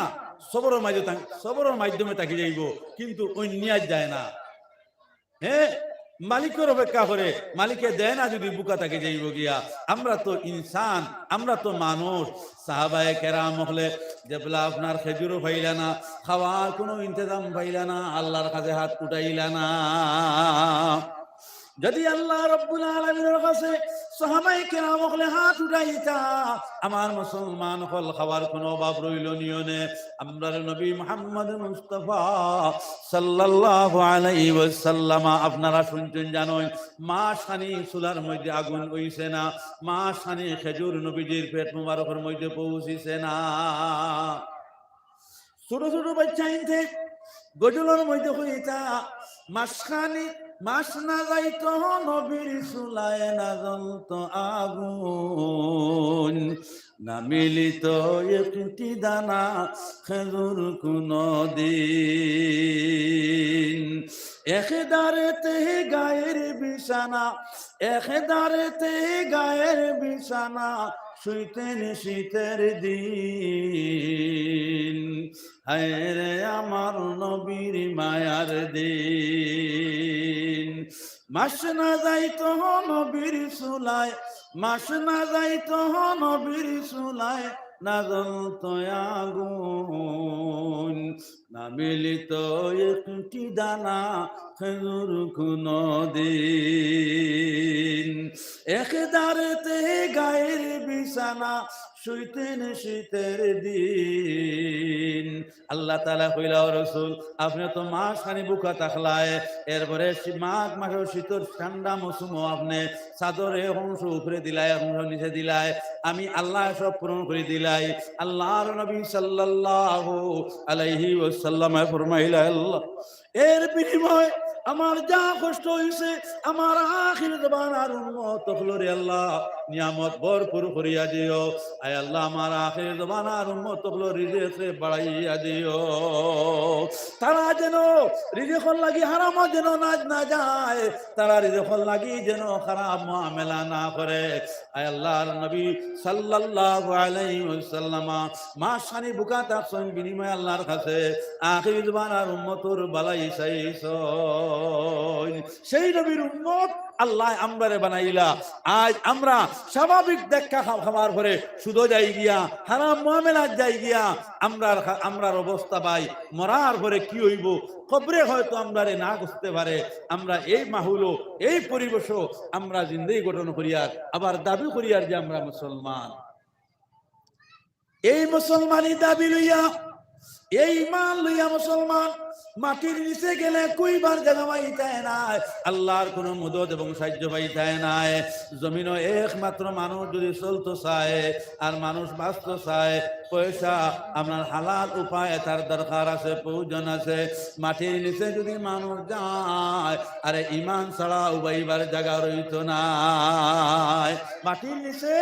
সবরের মাধ্যমে তাকে যাইব, কিন্তু অন্যায় যায় না। হ্যাঁ, মালিকের অপেক্ষা করে, মালিকে দেয় না যদি বুকা তাকে যাইব গিয়া। আমরা তো ইনসান, আমরা তো মানুষ। সাহাবায়ে কেরাম হলে যে বলে আপনার খেজুরও পাইলা না, খাওয়ার কোনো ইন্তজাম পাইলা না, আল্লাহর কাছে হাত উঠাইলা না। যদি আল্লাহ রাব্বুল আলামিনের কাছে সাহাবায়ে কেরাম হলে হাত উঠাইতা, আমার মুসলমান হল খাবার কোনো অভাব রইল নিয়নে। আমরার নবী মুহাম্মদ মুস্তাফা সাল্লাল্লাহু আলাইহি ওয়াসাল্লাম আপনারা শুনছেন জানেন, মাসখানি চুলার মধ্যে আগুন হইছে না, মাসখানি খেজুর নবীজির পেট মুবারকের মধ্যে পৌঁছিছে না। ছোট ছোট বাচ্চা ইনতে গজলের মধ্যে হইতা মাসখানি মাস না যাইতো নবীর চুলায় না জ্বলত আগুন, না মিলিত একটি দানা খেজুর কোনো দিন। একেদারেতে গায়ের বিছানা, একেদারেতে গায়ের বিছানা, শুইতেন শীতের দিন। হায় রে আমার নবীর মায়ার দিন। মাস না যাইতো নবীর চুলায়, মাস না যাইতো নবীর চুলায়, না জ্বলত আগুন, না মিলিত একটি দানা খেজুর কোনো দিন। একেদারেতে গায়ের বিছানা, শুইতেন শীতের দিন। আল্লাহ তাআলা কইলা ও রাসূল আপনি তো মাসখানি বুকা থাকলায়, এরপরে মাঘ মাসের শীতের ঠান্ডা মৌসুমও আপনি চাদরে অংশ উপরে দিলাই, অংশ নিচে দিলাই, আমি আল্লাহ সব পূরণ করে দিলাই। আল্লাহর নবী সাল্লাল্লাহু আলাইহি ওয়াসাল্লাম ফরমাইলা আল্লাহ এর বিনিময় আমার যা কষ্ট হইছে আমার আখির জবানার উম্মত হলরে আল্লাহ নিয়ামত ভরপুর করিয়া দিও। আয় আল্লাহ আমার আখির জবানার উম্মত হলো রিজিকে বাড়াইয়া দিও। তারা যেন রিজিকর লাগি হারাম যেন না যায়, তারা রিজিকর লাগি যেন খারাপ মুআমেলা না করে। আয় আল্লাহর নবী সাল্লাল্লাহু আলাইহি ওয়াসাল্লাম মাসখানি বুকা তাকসন বিনিময় আল্লাহর কাছে আখির জবানার উম্মতর বালাই চাইছো। সেই নবীর উম্মত আল্লাহ আমরারে বানাইলা। আজ আমরা স্বাভাবিক দেখা খাবার পরে শুধু যাই গিয়া হারাম মুআমেলাত যাই গিয়া আমরার অবস্থা পাই মরার পরে কি হইব, কবরে হয়তো আমরারে না বুঝতে পারে। আমরা এই মাহুলো এই পরিবেশ আমরা জিন্দেগি গঠন করিয়ার আবার দাবি করিয়ার যে আমরা মুসলমান। এই মুসলমানি দাবি লইয়া, এই ইমান লইয়া মুসলমান মাটির নিচে গেলে কইবার জায়গা পাইতায় নাই, আল্লাহর কোন মদদ এবং সাহায্য পাইতায় নাই। জমিন একমাত্র মানুষ যদি চলতে চায় আর মানুষ বাঁচতে চায়, পয়সা আপনার হালাল উপায় তার দরকার আছে, প্রয়োজন আছে। মাটির নিচে যদি মানুষ যায় আরে ইমান ছাড়া উবাইবার জায়গা রইত না। মাটির নিচে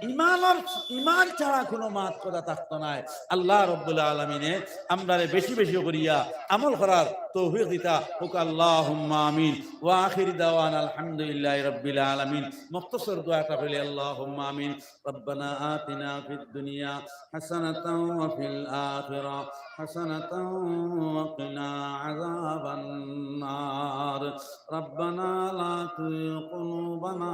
ইমান ছাড়া কোনো মাত কথা থাকতো নাই। আল্লাহ রাব্বুল আলামিনে আমরারে বেশি বেশি করিয়া আমল করার তৌফিক দিতা হোক। আল্লাহুম্মা আমিন। ওয়া আখির দাওয়ানা আলহামদুলিল্লাহি রাব্বিল আলামিন। মুখতাসর দোয়াটা বলি আল্লাহুম্মা আমিন। রব্বানা আতিনা ফিদ দুনিয়া হাসানাতাও ওয়া ফিল আখিরা হাসানাতাও ওয়া কিনা আযাবান নার। রব্বানা লা তুযিগ কুলুবানা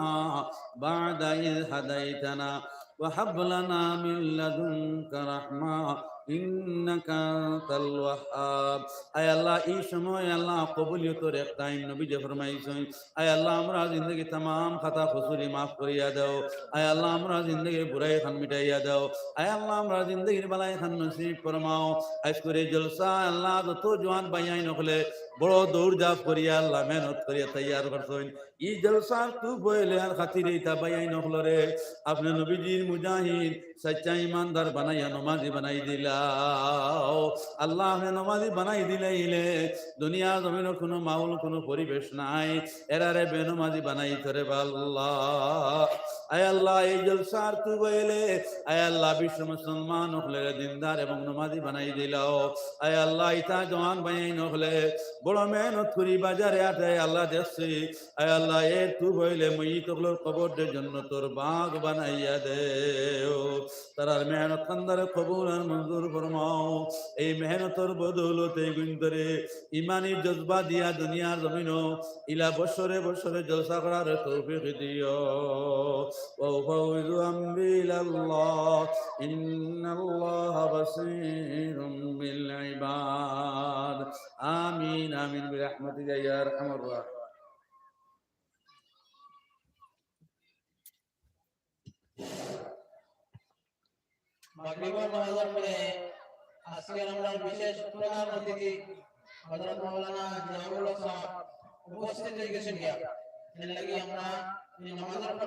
বা'দা ইয হাদাইতানা ওয়া হাব লানা মিন লাদুনকা রাহমা ইন্নাকা আনতাল ওয়াহ্হাব। আয় আল্লাহ এই সময় আল্লাহ কবুলিয়তের এক টাইম নবী যে ফরমাইছেন, আয় আল্লাহ আমরা জিন্দগি तमाम খাতা কসুরি মাফ করিয়া দাও। আয় আল্লাহ আমরা জিন্দগির বুরাই খান মিটাইয়া দাও। আয় আল্লাহ আমরা জিন্দগির বালাই খান নসিব ফরমাও। আজ করে জলসা আল্লাহ যত জওয়ান ভাইয়াই নকলে বড় দৌড় করিয়া আল্লাহ মেহনত করিয়া তৈয়ার করছেন। এই জলসার তু বইলে আর খাতিরে তা ভাইয়াই নকলরে আপনি নবীজির মুজাহিদ সচ্চা ইমানদার বানাইয়া নমাজি বানাই দিলা। দাও। আল্লাহ নমাজি বানাই দিলে দুনিয়া জমিনের কোনো মাউল কোনো পরিবেশ নাই, এরারে বেনমাজি বানাই করে আল্লাহ। আয় আল্লাহ এই জলসার তু বইলে আয় আল্লাহ বিশ্ব মুসলমান হলে দিনদার এবং নমাজি বানাই দিলাও। আয় আল্লাহ ইতা জওয়ান বানাই নহলে বড় মেহনত করি বাজারে আটে আল্লাহ দেখছি। আয় আল্লাহ এ তু বইলে মই তোগুলোর কবরের জন্য তোর বাগ বানাইয়া দে। তারার মেহনত কান্দারে কবুল আর মঞ্জুর ফরমাও। এই মেহনতর বদৌলতে গুণরে ইমানি জজবা দিয়া দুনিয়ার জমিন ইলা বছরে বছরে জলসা করার তৌফিক দিও। وأفوض أمري إلى الله إن الله بصير بالعباد آمين آمين برحمتك يا أرحم الراحمين. মাগরিবের নামাজের পরে আজকে আমরা বিশেষ প্রধান অতিথি হযরত মাওলানা জামিউল হক সাহেব উপস্থিত হয়ে গেছেন। এর লাগি আমরা এই নামাজের পরে